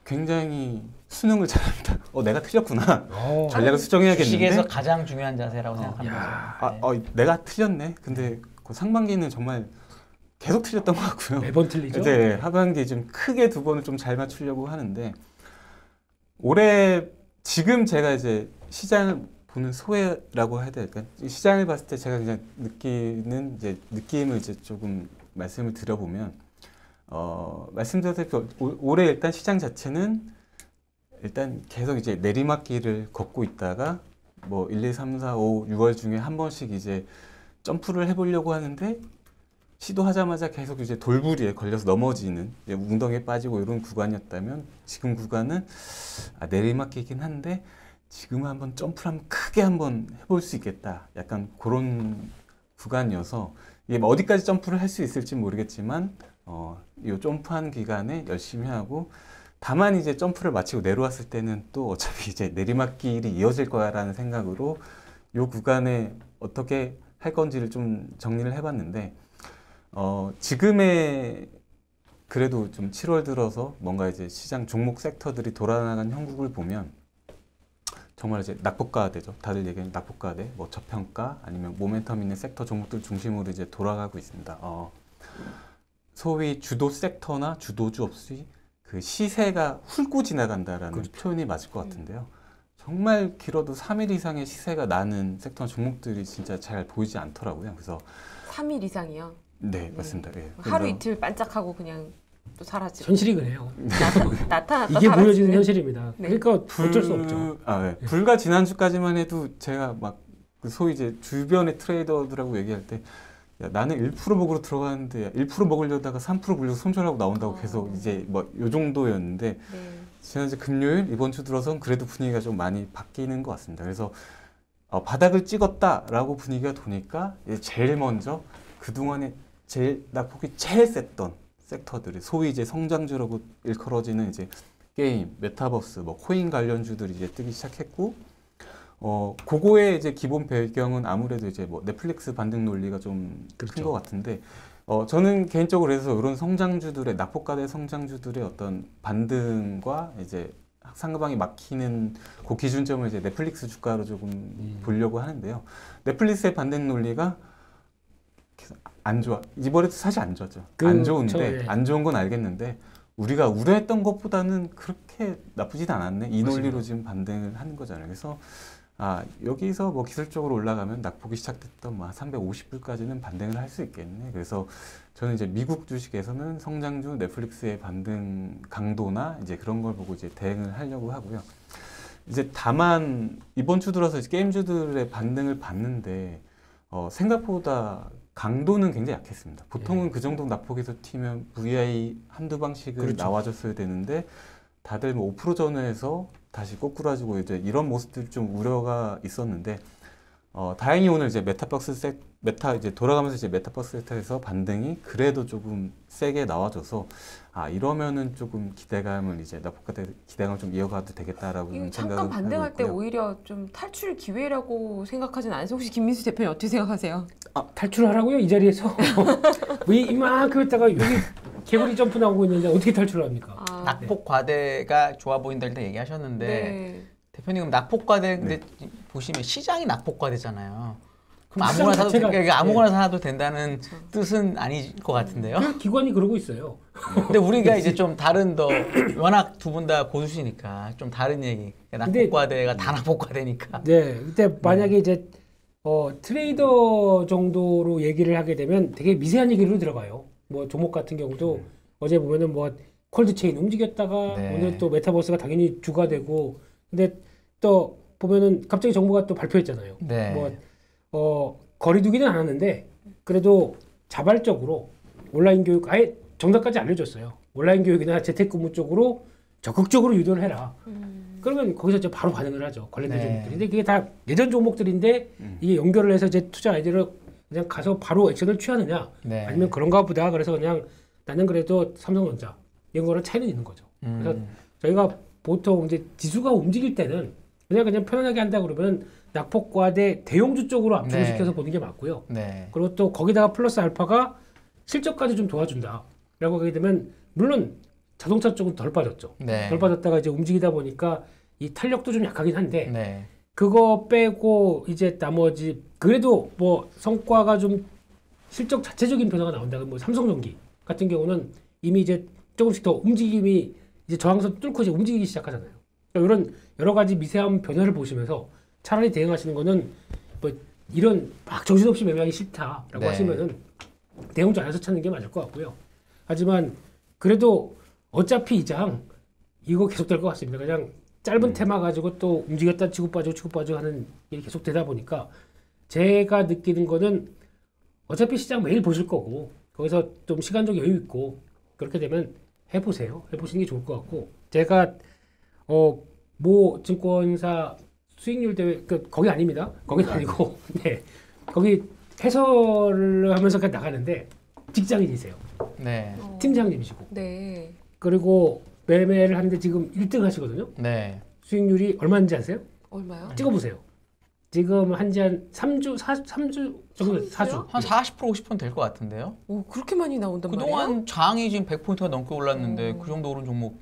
굉장히 수능을 잘합니다. 내가 틀렸구나. 전략을 수정해야겠는데. 주식에서 가장 중요한 자세라고 생각합니다. 내가 틀렸네. 근데 그 상반기는 정말 계속 틀렸던 것 같고요. 매번 틀리죠? 이제 하반기 좀 크게 두 번을 좀 잘 맞추려고 하는데 올해 지금 제가 이제 시장을 보는 소회라고 해야 될까? 시장을 봤을 때 제가 그냥 느끼는 이제 느낌을 이제 조금 말씀을 드려보면 말씀드렸다시피 올해 일단 시장 자체는 일단 계속 이제 내리막길을 걷고 있다가 뭐 1, 2, 3, 4, 5, 6월 중에 한 번씩 이제 점프를 해보려고 하는데 시도하자마자 계속 이제 돌부리에 걸려서 넘어지는 이제 웅덩이에 빠지고 이런 구간이었다면 지금 구간은 내리막길이긴 한데 지금은 한번 점프를 한번 크게 한번 해볼 수 있겠다. 약간 그런 구간이어서 이게 뭐 어디까지 점프를 할 수 있을지 모르겠지만 이 점프한 기간에 열심히 하고 다만 이제 점프를 마치고 내려왔을 때는 또 어차피 이제 내리막길이 이어질 거야라는 생각으로 이 구간에 어떻게 할 건지를 좀 정리를 해봤는데 지금의 그래도 좀 7월 들어서 뭔가 이제 시장 종목 섹터들이 돌아나간 형국을 보면 정말 이제 낙폭과대죠. 다들 얘기하는 낙폭과대, 뭐 저평가 아니면 모멘텀 있는 섹터 종목들 중심으로 이제 돌아가고 있습니다. 소위 주도 섹터나 주도주 없이 그 시세가 훑고 지나간다라는 표현이 맞을 것 같은데요. 정말 길어도 3일 이상의 시세가 나는 섹터 종목들이 진짜 잘 보이지 않더라고요. 그래서 3일 이상이요? 네, 맞습니다. 하루 이틀 반짝하고 그냥 또 사라지고. 현실이 그래요. 나타났다 이게 사라지는. 보여지는 현실입니다. 그러니까 어쩔 수 없죠. 불과 지난주까지만 해도 제가 막 그 소위 이제 주변의 트레이더들하고 얘기할 때 야, 나는 1% 먹으러 들어가는데 1% 먹으려다가 3% 굴려서 손절하고 나온다고 계속 이제 뭐 요 정도였는데 지난주 금요일 이번 주 들어서는 그래도 분위기가 좀 많이 바뀌는 것 같습니다. 그래서 바닥을 찍었다라고 분위기가 도니까 이제 제일 먼저 그동안에 제일 낙폭이 제일 셌던 섹터들이 소위 이제 성장주라고 일컬어지는 이제 게임, 메타버스, 뭐 코인 관련주들이 이제 뜨기 시작했고 그거의 이제 기본 배경은 아무래도 이제 뭐 넷플릭스 반등 논리가 좀 큰 것 같은데 저는 개인적으로 그래서 이런 성장주들의 낙폭과대 성장주들의 어떤 반등과 이제 상방이 막히는 그 기준점을 이제 넷플릭스 주가로 조금 보려고 하는데요. 넷플릭스의 반등 논리가 안 좋아. 이번에도 사실 안 좋았죠. 안 좋은데 안 좋은 건 알겠는데 우리가 우려했던 것보다는 그렇게 나쁘진 않았네. 이 논리로 지금 반등을 하는 거잖아요. 그래서 여기서 뭐 기술적으로 올라가면 낙폭이 시작됐던 뭐 350불까지는 반등을 할 수 있겠네. 그래서 저는 이제 미국 주식에서는 성장주 넷플릭스의 반등 강도나 이제 그런 걸 보고 이제 대응을 하려고 하고요. 이제 다만 이번 주 들어서 이제 게임주들의 반등을 봤는데 생각보다 강도는 굉장히 약했습니다. 보통은 그 정도 낙폭에서 튀면 VI 한두 방씩은 나와줬어야 되는데 다들 뭐 5% 전후에서 다시 꼬꾸라지고 이제 이런 모습들 좀 우려가 있었는데 다행히 오늘 이제 이제 돌아가면서 이제 메타버스 섹터에서 반등이 그래도 조금 세게 나와줘서 이러면은 조금 기대감을 이제 낙폭과대 기대감을 좀 이어가도 되겠다라고 생각을 잠깐 반등할 때 오히려 좀 탈출 기회라고 생각하진 않으세요? 혹시 김민수 대표님 어떻게 생각하세요? 탈출하라고요? 이 자리에서 왜 이만큼 했다가 여기 개구리 점프 나오고 있는데 어떻게 탈출을 합니까? 낙폭 과대가 좋아 보인다 일단 얘기하셨는데 대표님 낙폭 과대 근데 보시면 시장이 낙폭 과대잖아요. 그럼 아무거나 사도 아무거나 사도 된다는 뜻은 아닐 것 같은데요. 그 기관이 그러고 있어요. 근데 우리가 이제 좀 다른 워낙 두 분 다 고수시니까 좀 다른 얘기. 낙폭 과대가 다 낙폭 과대니까. 네, 그때 만약에 이제 트레이더 정도로 얘기를 하게 되면 되게 미세한 얘기로 들어가요. 뭐 종목 같은 경우도 어제 보면은 뭐 콜드체인 움직였다가 네. 오늘 또 메타버스가 당연히 주가 되고 근데 또 보면은 갑자기 정부가 또 발표했잖아요. 네. 거리두기는 안 하는데 그래도 자발적으로 온라인 교육 아예 정답까지 알려줬어요. 온라인 교육이나 재택근무 쪽으로 적극적으로 유도를 해라. 그러면 거기서 이제 바로 반응을 하죠. 관련된 네. 종목들이. 근데 그게 다 예전 종목들인데 이게 연결을 해서 이제 투자 아이디어를 그냥 가서 바로 액션을 취하느냐 네. 아니면 그런가 보다. 그래서 그냥 나는 그래도 삼성전자 이런 거는 차이는 있는 거죠. 그래서 저희가 보통 이제 지수가 움직일 때는 그냥 편안하게 한다 그러면 낙폭과대 대형주 쪽으로 압축을 네. 시켜서 보는 게 맞고요. 네. 그리고 또 거기다가 플러스 알파가 실적까지 좀 도와준다. 라고 하게 되면 물론 자동차 쪽은 덜 빠졌죠. 네. 덜 빠졌다가 이제 움직이다 보니까 이 탄력도 좀 약하긴 한데 네. 그거 빼고 이제 나머지 그래도 뭐 성과가 좀 실적 자체적인 변화가 나온다. 뭐 삼성전기 같은 경우는 이미 이제 조금씩 더 움직임이 이제 저항선 뚫고 이제 움직이기 시작하잖아요. 그러니까 이런 여러 가지 미세한 변화를 보시면서 차라리 대응하시는 거는 뭐 이런 막 정신없이 매매하기 싫다라고 네. 하시면은 대응주 안에서 찾는 게 맞을 것 같고요. 하지만 그래도 어차피 이 장 이거 계속될 것 같습니다. 그냥 짧은 테마 가지고 또 움직였다 치고 빠지고 하는 일이 계속되다 보니까 제가 느끼는 거는 어차피 시장 매일 보실 거고 거기서 좀 시간적 여유 있고 그렇게 되면 해보세요. 해보시는 게 좋을 것 같고 제가 모 증권사 수익률 대회 거기 아닙니다. 거기는 아니고 네 거기 해설을 하면서 나가는데 직장인이세요. 네. 팀장님이시고 네. 그리고 매매를 하는데 지금 1등 하시거든요. 네. 수익률이 얼마인지 아세요? 얼마요? 찍어보세요. 지금 한지 한 3주, 3주 정도, 4주. 한 40% 50% 될 것 같은데요. 오, 그렇게 많이 나온단 그동안 말이에요? 장이 지금 100포인트가 넘게 올랐는데 그 정도 오른 종목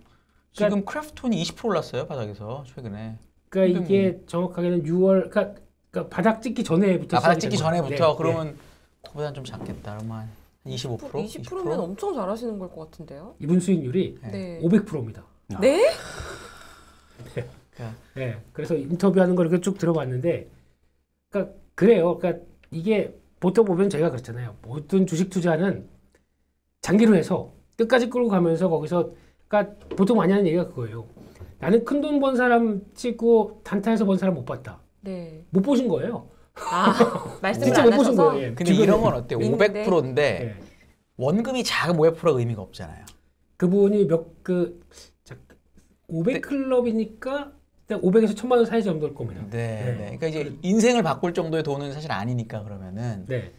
지금 크래프톤이 20% 올랐어요 바닥에서 최근에. 그러니까 이게 정확하게는 6월, 그러니까 바닥 찍기 전에부터. 바닥 찍기 전에부터 네, 그러면 그보다는 좀 작겠다. 그러면 한 25%? 20%면 엄청 잘하시는 걸 것 같은데요? 이분 수익률이 네. 500%입니다. 네? 네. 그래서 인터뷰하는 걸 이렇게 쭉 들어봤는데, 그러니까 그래요. 그러니까 이게 보통 보면 저희가 그렇잖아요. 모든 주식 투자는 장기로 해서 끝까지 끌고 가면서 거기서, 그러니까 보통 많이 하는 얘기가 그거예요. 나는 큰 돈 번 사람 치고 단타에서 번 사람 못 봤다. 네. 못 보신 거예요. 아, 말씀을 진짜 안 못 보신 하셔서? 거예요. 예. 근데 이런 건 어때요? 있는데. 500%인데 네. 원금이 작은 500%가 의미가 없잖아요. 그분이 500클럽이니까 500에서 1000만 원 사이 정도일 겁니다. 네. 그러니까 이제 인생을 바꿀 정도의 돈은 사실 아니니까 그러면은. 네.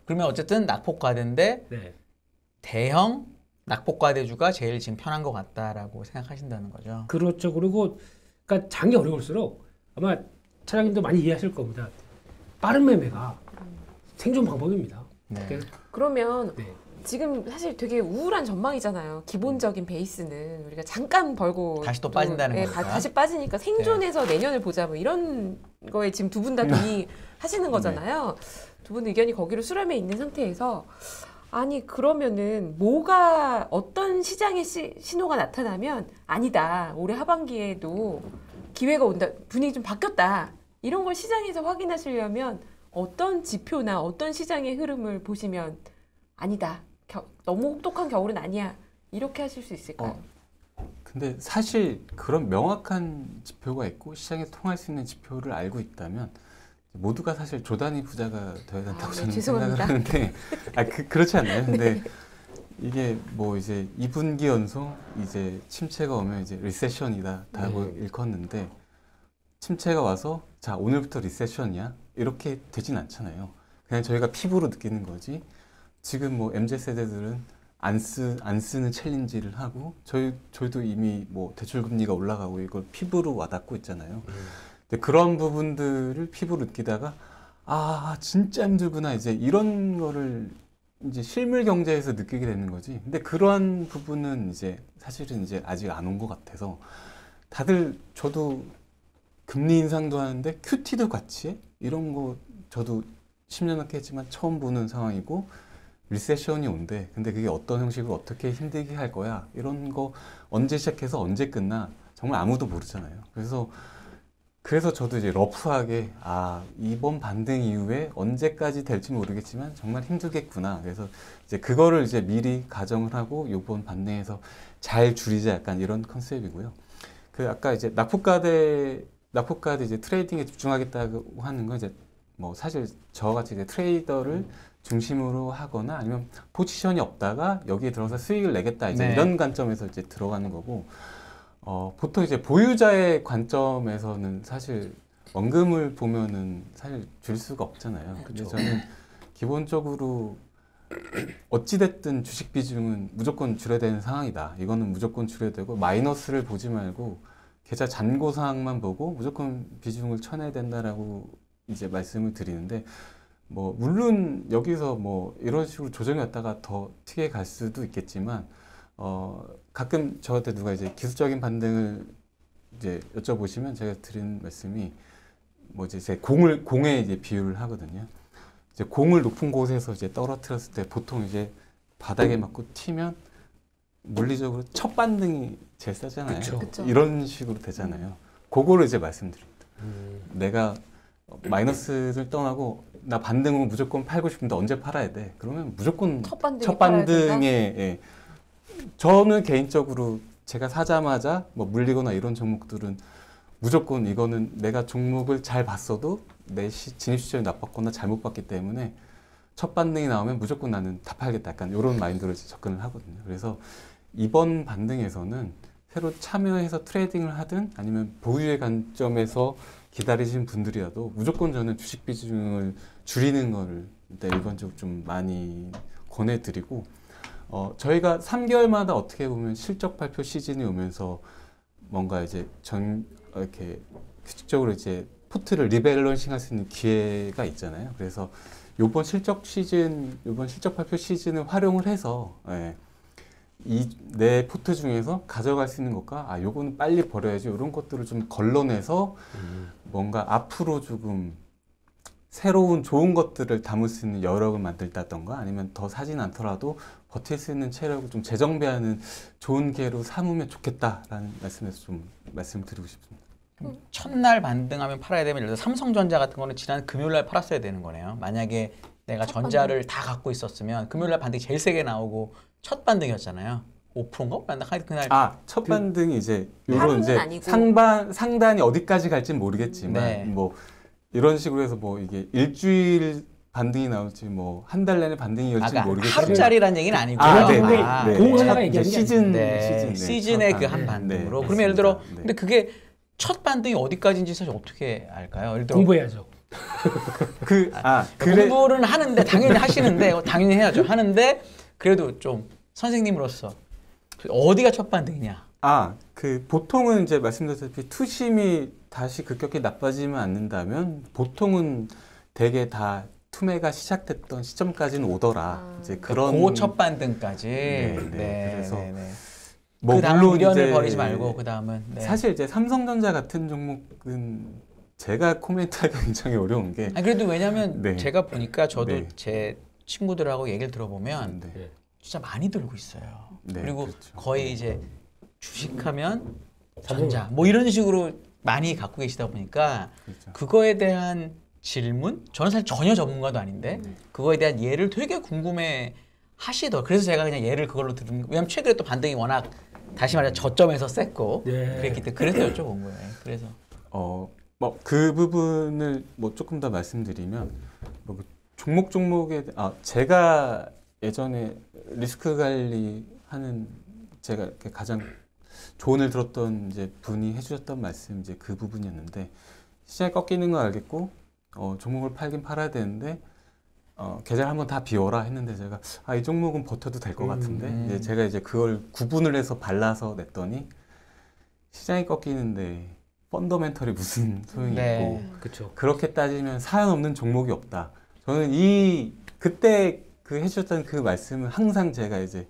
그러면 어쨌든 낙폭과대인데 네. 대형 낙폭과대주가 제일 지금 편한 것 같다라고 생각하신다는 거죠. 그렇죠. 그리고 그러니까 장이 어려울수록 아마 차장님도 많이 이해하실 겁니다. 빠른 매매가 생존 방법입니다. 네. 그래서 그러면 네. 지금 사실 되게 우울한 전망이잖아요. 기본적인 베이스는 우리가 잠깐 벌고 다시 또 빠진다는 거니까. 다시 빠지니까 생존해서 내년을 보자 뭐 이런 거에 지금 두 분 다 동의하시는 거잖아요. 두 분 의견이 거기로 수렴해 있는 상태에서 아니 그러면은 뭐가 어떤 시장의 신호가 나타나면 아니다. 올해 하반기에도 기회가 온다. 분위기 좀 바뀌었다. 이런 걸 시장에서 확인하시려면 어떤 지표나 어떤 시장의 흐름을 보시면 아니다. 너무 혹독한 겨울은 아니야. 이렇게 하실 수 있을까요? 근데 사실 그런 명확한 지표가 있고 시장에 통할 수 있는 지표를 알고 있다면 모두가 사실 조단위 부자가 되어야 된다고 저는 죄송합니다. 생각을 하는데 그렇지 않나요? 근데 이게 뭐 이제 2분기 연속 이제 침체가 오면 이제 리세션이다 다고 일컫는데 침체가 와서 자 오늘부터 리세션이야 이렇게 되진 않잖아요. 그냥 저희가 피부로 느끼는 거지. 지금 뭐 MZ 세대들은 안 쓰는 챌린지를 하고 저희도 이미 뭐 대출 금리가 올라가고 이걸 피부로 와닿고 있잖아요. 근데 그런 부분들을 피부로 느끼다가 아 진짜 힘들구나 이제 이런 거를 이제 실물 경제에서 느끼게 되는 거지. 근데 그러한 부분은 이제 사실은 이제 아직 안 온 것 같아서 다들 저도 금리 인상도 하는데 QT도 같이 해? 이런 거 저도 10년 넘게 했지만 처음 보는 상황이고 리세션이 온대. 근데 그게 어떤 형식으로 어떻게 힘들게 할 거야? 이런 거 언제 시작해서 언제 끝나? 정말 아무도 모르잖아요. 그래서 그래서 저도 이제 러프하게 이번 반등 이후에 언제까지 될지 모르겠지만 정말 힘들겠구나. 그래서 이제 그거를 이제 미리 가정을 하고 이번 반등에서 잘 줄이자 약간 이런 컨셉이고요. 그 아까 이제 낙폭과대 이제 트레이딩에 집중하겠다고 하는 건 이제 뭐 사실 저같이 이제 트레이더를 중심으로 하거나 아니면 포지션이 없다가 여기에 들어서 수익을 내겠다 이제 이런 관점에서 이제 들어가는 거고, 보통 이제 보유자의 관점에서는 사실 원금을 보면은 사실 줄 수가 없잖아요. 근데 저는 기본적으로 어찌됐든 주식 비중은 무조건 줄여야 되는 상황이다. 이거는 무조건 줄여야 되고 마이너스를 보지 말고 계좌 잔고 상황만 보고 무조건 비중을 쳐내야 된다라고 이제 말씀을 드리는데, 뭐 물론 여기서 뭐 이런 식으로 조정이 왔다가 더 튀게 갈 수도 있겠지만 가끔 저한테 누가 이제 기술적인 반등을 이제 여쭤보시면 제가 드리는 말씀이 뭐지 제 공에 이제 비유를 하거든요. 이제 공을 높은 곳에서 이제 떨어뜨렸을 때 보통 이제 바닥에 맞고 튀면 물리적으로 첫 반등이 제일 세잖아요. 그쵸. 이런 식으로 되잖아요. 그거를 이제 말씀드립니다. 내가 마이너스를 떠나고 나 반등은 무조건 팔고 싶은데 언제 팔아야 돼? 그러면 무조건 첫 반등에 예. 저는 개인적으로 제가 사자마자 뭐 물리거나 이런 종목들은 무조건 이거는 내가 종목을 잘 봤어도 내 진입 시점이 나빴거나 잘못 봤기 때문에 첫 반등이 나오면 무조건 나는 다 팔겠다. 약간 이런 마인드로 접근을 하거든요. 그래서 이번 반등에서는 새로 참여해서 트레이딩을 하든 아니면 보유의 관점에서 기다리신 분들이라도 무조건 저는 주식 비중을 줄이는 거를 일단 일반적으로 좀 많이 권해드리고, 저희가 3개월마다 어떻게 보면 실적 발표 시즌이 오면서 뭔가 이제 이렇게 규칙적으로 이제 포트를 리밸런싱 할 수 있는 기회가 있잖아요. 그래서 이번 실적 발표 시즌을 활용을 해서 내 포트 중에서 가져갈 수 있는 것과 요거는 빨리 버려야지 이런 것들을 좀 걸러내서 뭔가 앞으로 조금 새로운 좋은 것들을 담을 수 있는 여력을 만들다던가 아니면 더 사진 않더라도 버틸 수 있는 체력을 좀 재정비하는 좋은 기회로 삼으면 좋겠다라는 말씀에서 좀 말씀드리고 싶습니다. 첫날 반등하면 팔아야 되면 예를 들어 삼성전자 같은 거는 지난 금요일날 팔았어야 되는 거네요. 만약에 내가 전자를 다 갖고 있었으면 금요일날 반등이 제일 세게 나오고 첫 반등이었잖아요. 5%인가? 반등 그날 첫 반등이 이제 하루는 이제 아니고. 상단이 어디까지 갈지는 모르겠지만 뭐 이런 식으로 해서 뭐 이게 일주일 반등이 나올지 뭐 한 달 내내 반등이 올지 모르겠지만 하루짜리라는 얘기는 아니고 시즌의 그 한 반등으로. 그러면 예를 들어 근데 그게 첫 반등이 어디까지인지 사실 어떻게 알까요? 예를 들어 공부해야죠. 공부는 하는데 당연히 하시는데 당연히 해야죠. 하는데 그래도 좀 선생님으로서 어디가 첫 반등이냐? 보통은 이제 말씀드렸다시피 투심이 다시 급격히 나빠지면 않는다면 보통은 대개 다 투매가 시작됐던 시점까지는 오더라. 이제 그런 그 첫 반등까지. 그래서 뭐 그 다음 미련을 버리지 말고 그 다음은 사실 이제 삼성전자 같은 종목은 제가 코멘트하기 굉장히 어려운 게 그래도 왜냐면 제가 보니까 저도 제 친구들하고 얘기를 들어보면 진짜 많이 들고 있어요. 그리고 그렇죠. 거의 이제 주식하면 전자 뭐 이런 식으로 많이 갖고 계시다 보니까 그렇죠. 그거에 대한 질문? 저는 사실 전혀 전문가도 아닌데 그거에 대한 예를 되게 궁금해 하시더라고요. 그래서 제가 그냥 예를 그걸로 들은 왜냐면 최근에 또 반등이 워낙 다시 말해 저점에서 셌고 그랬기 때문에 그래서 여쭤본 거예요. 그래서 뭐 그 부분을 뭐 조금 더 말씀드리면 뭐 종목에 제가 예전에 리스크 관리하는 제가 가장 조언을 들었던 이제 분이 해주셨던 말씀 이제 그 부분이었는데 시장이 꺾이는 건 알겠고 종목을 팔긴 팔아야 되는데 계좌를 한번 다 비워라 했는데 제가 이 종목은 버텨도 될 것 같은데 이제 제가 이제 그걸 구분을 해서 발라서 냈더니 시장이 꺾이는데 펀더멘털이 무슨 소용이 있고 그쵸. 그렇게 따지면 사연 없는 종목이 없다. 저는 그때 그 해주셨던 그 말씀은 항상 제가 이제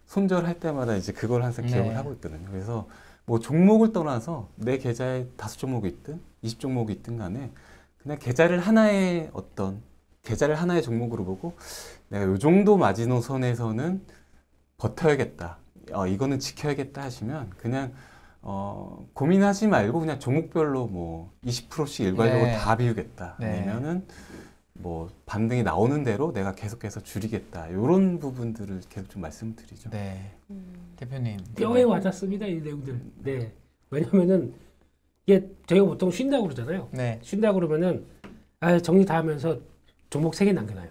손절할 때마다 이제 그걸 항상 기억을 하고 있거든요. 그래서 뭐 종목을 떠나서 내 계좌에 5종목이 있든 20종목이 있든 간에 그냥 계좌를 하나의 종목으로 보고 내가 요 정도 마지노선에서는 버텨야겠다. 이거는 지켜야겠다 하시면 그냥 고민하지 말고 그냥 종목별로 뭐 20%씩 일괄적으로 네. 다 비우겠다. 네. 아니면은 뭐 반등이 나오는 대로 내가 계속해서 줄이겠다. 이런 부분들을 계속 좀 말씀드리죠. 네. 대표님. 뼈에 와닿습니다 이 내용들. 네. 왜냐면은 이게 저희가 보통 쉰다고 그러잖아요. 네. 쉰다고 그러면은 정리 다 하면서 종목 3개 남겨놔요.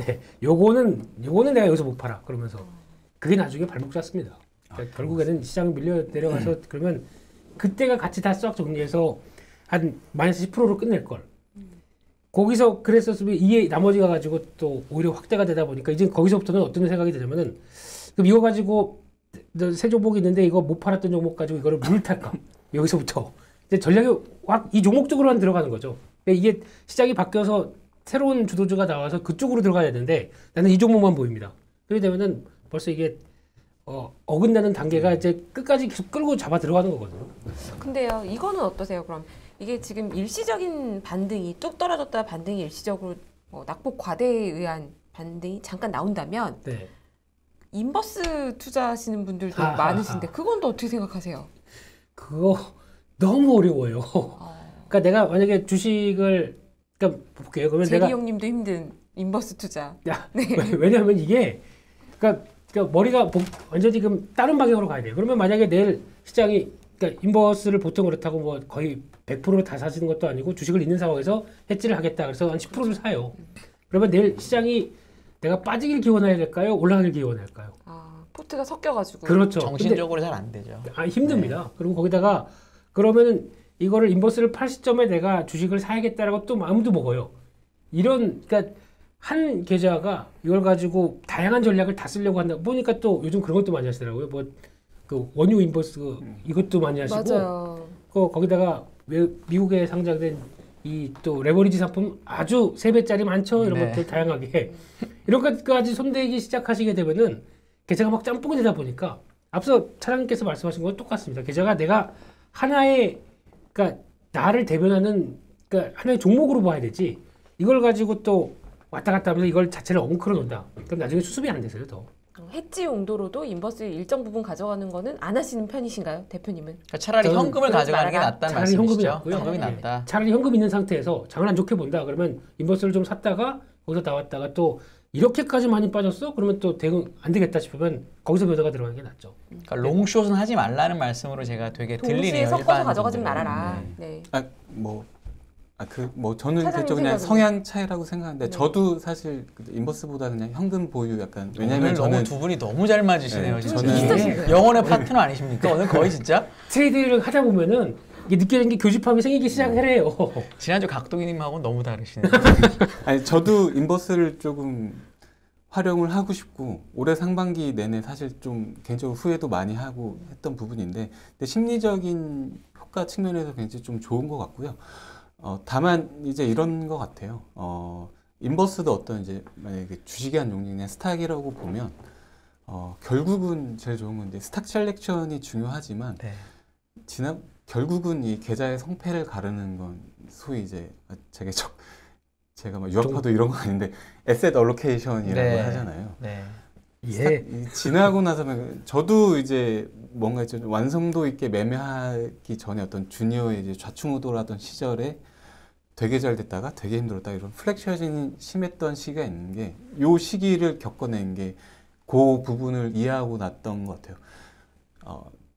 네. 요거는 내가 여기서 못 팔아. 그러면서 그게 나중에 발목 잡습니다. 그러니까 결국에는 시장이 밀려 내려가서 그러면 그때가 같이 다 싹 정리해서 한 마이너스 10%로 끝낼 걸. 거기서 그랬었으면 이게 나머지가 가지고 또 오히려 확대가 되다 보니까 이제 거기서부터는 어떤 생각이 드냐면은 그럼 이거 가지고 새 종목이 있는데 이거 못 팔았던 종목 가지고 이거를 물 탈까? 여기서부터 이제 전략이 확 이 종목 쪽으로만 들어가는 거죠. 그러니까 이게 시장이 바뀌어서 새로운 주도주가 나와서 그쪽으로 들어가야 되는데 나는 이 종목만 보입니다. 그렇게 되면은 벌써 이게 어긋나는 단계가 이제 끝까지 계속 끌고 잡아 들어가는 거거든요. 근데요, 이거는 어떠세요? 그럼 이게 지금 일시적인 반등이 뚝 떨어졌다 반등이 일시적으로 낙폭 과대에 의한 반등이 잠깐 나온다면 네. 인버스 투자하시는 분들도 많으신데 그건 또 어떻게 생각하세요? 그거 너무 어려워요. 그러니까 내가 만약에 주식을 그러니까 볼게요. 그러면 제리 내가 형님도 힘든 인버스 투자. 네. 왜냐하면 이게 그러니까 머리가 완전히 지금 다른 방향으로 가야 돼요. 그러면 만약에 내일 시장이 그러니까 인버스를 보통 그렇다고 뭐 거의 100% 다 사시는 것도 아니고 주식을 있는 상황에서 해지를 하겠다. 그래서 한 10%를 사요. 그러면 내일 시장이 내가 빠지길 기원해야 될까요? 올라가길 기원해야 할까요? 포트가 섞여가지고. 그렇죠. 정신적으로 잘 안 되죠. 힘듭니다. 네. 그리고 거기다가 그러면은 이거를 인버스를 팔 시점에 내가 주식을 사야겠다라고 또 마음도 먹어요. 그러니까 한 계좌가 이걸 가지고 다양한 전략을 다 쓰려고 한다. 보니까 또 요즘 그런 것도 많이 하시더라고요. 뭐 그 원유 인버스 이것도 많이 하시고. 맞아요. 거기다가 미국에 상장된 이 또 레버리지 상품 아주 3배짜리 많죠. 이런 네. 것들 다양하게 이런 것까지 손대기 시작하시게 되면은 계좌가 막 짬뽕이 되다 보니까 앞서 차장님께서 말씀하신 건 똑같습니다. 계좌가 내가 하나의 그러니까 나를 대변하는 그러니까 하나의 종목으로 봐야 되지 이걸 가지고 또 왔다 갔다 하면서 이걸 자체를 엉클어 놓는다. 그럼 나중에 수습이 안 되세요, 더. 해지 용도로도 인버스 일정 부분 가져가는 거는 안 하시는 편이신가요, 대표님은? 그러니까 차라리 현금을 가져가는 게 낫다는 차라리 현금이 말씀이시죠? 낫고요. 현금이 네. 낫다. 차라리 현금 있는 상태에서 장을 안 좋게 본다. 그러면 인버스를 좀 샀다가 거기서 나왔다가 또 이렇게까지 많이 빠졌어? 그러면 또 대응 안 되겠다 싶으면 거기서 변화가 들어가는 게 낫죠. 그러니까 롱숏은 하지 말라는 말씀으로 제가 되게 동시에 들리네요. 섞어서 가져가지 분들은. 말아라. 네. 네. 저는 사장님 좀 그냥 생각은요? 성향 차이라고 생각하는데 네. 저도 사실 인버스보다 그냥 현금 보유 약간 오늘 왜냐면 너무 저는 두 분이 너무 잘 맞으시네요. 네, 진짜. 저는- 영혼의 파트너 아니십니까? 오늘 거의 진짜 트레이드를 하다 보면은 이게 느껴지는 게 교집합이 생기기 시작을 해요. 지난주 각동이님하고 너무 다르시네요. 아니 저도 인버스를 조금 활용을 하고 싶고 올해 상반기 내내 사실 좀 개인적으로 후회도 많이 하고 했던 부분인데 근데 심리적인 효과 측면에서 굉장히 좀 좋은 것 같고요. 다만 이제 이런 것 같아요. 인버스도 어떤 이제 만약에 주식의 한 종류 그냥 스탁이라고 보면 결국은 제일 좋은 건 이제 스탁 셀렉션이 중요하지만 네. 결국은 이 계좌의 성패를 가르는 건 소위 이제 제가 막 유학파도 이런 건 아닌데 에셋 얼로케이션이라고 네. 하잖아요. 네. 예. 지나고 나서는 저도 이제 뭔가 좀 완성도 있게 매매하기 전에 어떤 주니어의 이제 좌충우돌하던 시절에 되게 잘 됐다가 되게 힘들었다 이런 플렉셔닝이 심했던 시기가 있는 게 요 시기를 겪어낸 게 그 부분을 이해하고 났던 것 같아요.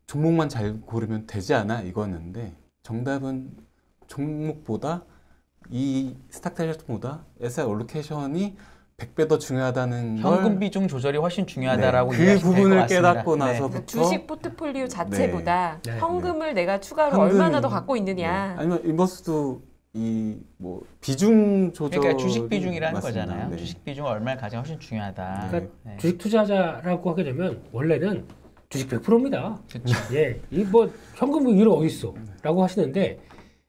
종목만 잘 고르면 되지 않아 이거였는데 정답은 종목보다 이 스탁 셀렉션보다 에셋 얼로케이션이 100배 더 중요하다는 현금 걸 비중 조절이 훨씬 중요하다라고 그 이해하시면 될것 부분을 같습니다. 깨닫고 네. 나서부터 그러니까 주식 포트폴리오 자체보다 네. 현금을 내가 추가로 현금, 얼마나 더 갖고 있느냐. 아니면 인버스도 이 뭐 비중 조절 그러니까 주식 비중이라는 맞습니다. 거잖아요. 네. 주식 비중을 얼마를 가장 훨씬 중요하다. 그러니까 네. 주식 투자자라고 하게 되면 원래는 주식 100%입니다. 그렇죠. 예, 이 뭐 현금 위로 어디 있어?라고 하시는데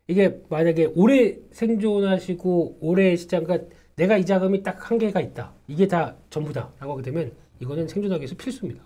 이게 만약에 오래 생존하시고 오래 시장, 그러니까 내가 이 자금이 딱 한 개가 있다, 이게 다 전부다라고 하게 되면 이거는 생존하기 위해서 필수입니다.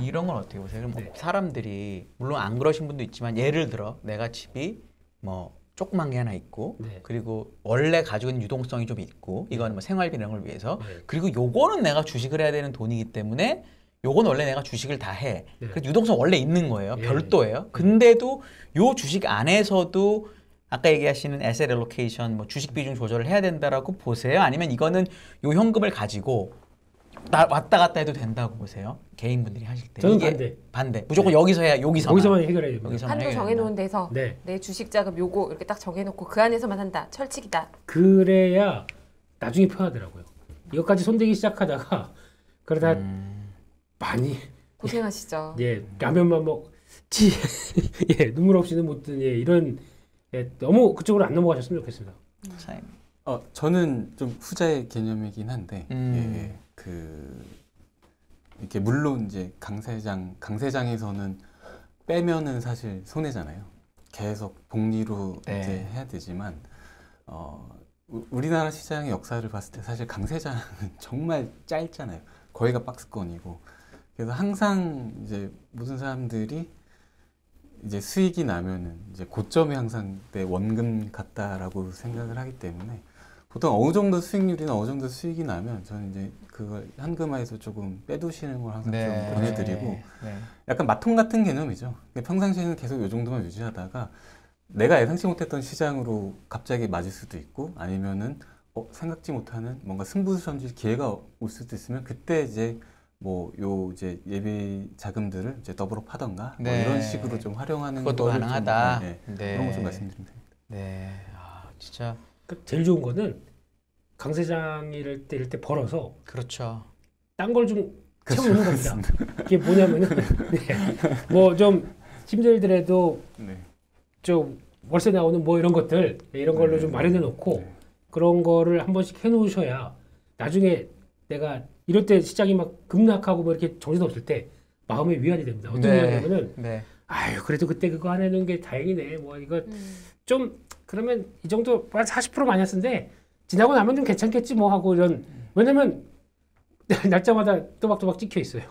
이런 건 어떻게 보세요? 그럼 네. 사람들이 물론 안 그러신 분도 있지만 예를 들어 내가 집이 뭐 조그만 게 하나 있고 네. 그리고 원래 가지고 있는 유동성이 좀 있고 이건 뭐 생활비 이런 걸 위해서 네. 그리고 요거는 내가 주식을 해야 되는 돈이기 때문에 요건 원래 내가 주식을 다 해. 네. 그 유동성 원래 있는 거예요. 예. 별도예요. 근데도 요 주식 안에서도 아까 얘기하시는 에셋 알로케이션, 뭐 주식 비중 조절을 해야 된다라고 보세요? 아니면 이거는 요 현금을 가지고 왔다 갔다 해도 된다고 보세요? 개인분들이 하실 때. 저는 이게 반대. 무조건 여기서 해야 여기서만 해결해야 됩니다. 여기서만 한도 해결해야 정해놓은 된다. 데서 네. 내 주식 자금 요거 이렇게 딱 정해놓고 그 안에서만 한다. 철칙이다. 그래야 나중에 편하더라고요. 이것까지 손대기 시작하다가 그러다 많이 고생하시죠. 예 라면만 먹지 예 눈물 없이는 못 드는 예, 이런 예, 너무 그쪽으로 안 넘어가셨으면 좋겠습니다. 저는 좀 후자의 개념이긴 한데 예, 이렇게 물론 이제 강세장에서는 빼면은 사실 손해잖아요. 계속 복리로 네. 이제 해야 되지만 우리나라 시장의 역사를 봤을 때 사실 강세장은 정말 짧잖아요. 거기가 박스권이고 그래서 항상 이제 모든 사람들이 이제 수익이 나면은 이제 고점에 항상 내 원금 같다라고 생각을 하기 때문에 보통 어느 정도 수익률이나 어느 정도 수익이 나면 저는 이제 그걸 현금화해서 조금 빼두시는 걸 항상 좀 권해드리고 약간 마통 같은 개념이죠. 평상시에는 계속 이 정도만 유지하다가 내가 예상치 못했던 시장으로 갑자기 맞을 수도 있고 아니면은 생각지 못하는 뭔가 승부수선질 기회가 올 수도 있으면 그때 이제 이제 예비 자금들을 이제 더블업 하던가 뭐 이런 식으로 좀 활용하는 그것도 가능하다. 그런 거 좀 말씀드리면 됩니다. 네, 진짜 제일 좋은 거는 강세장이 이럴 때 벌어서 그렇죠. 딴 걸 좀 채워놓는 겁니다. 이게 뭐냐면은 뭐 좀 힘들더라도 좀 월세 나오는 뭐 이런 것들 이런 걸로 좀 마련해 놓고 그런 거를 한 번씩 해놓으셔야 나중에 내가 이럴 때 시장이 막 급락하고 뭐 이렇게 정신없을 때 마음의 위안이 됩니다. 어떤 거냐면은 아유 그래도 그때 그거 안 해놓은 게 다행이네. 뭐 이거 좀 그러면 이 정도 40% 마이너스인데 지나고 나면 좀 괜찮겠지 뭐 하고 이런 왜냐면 날짜마다 또박또박 찍혀 있어요.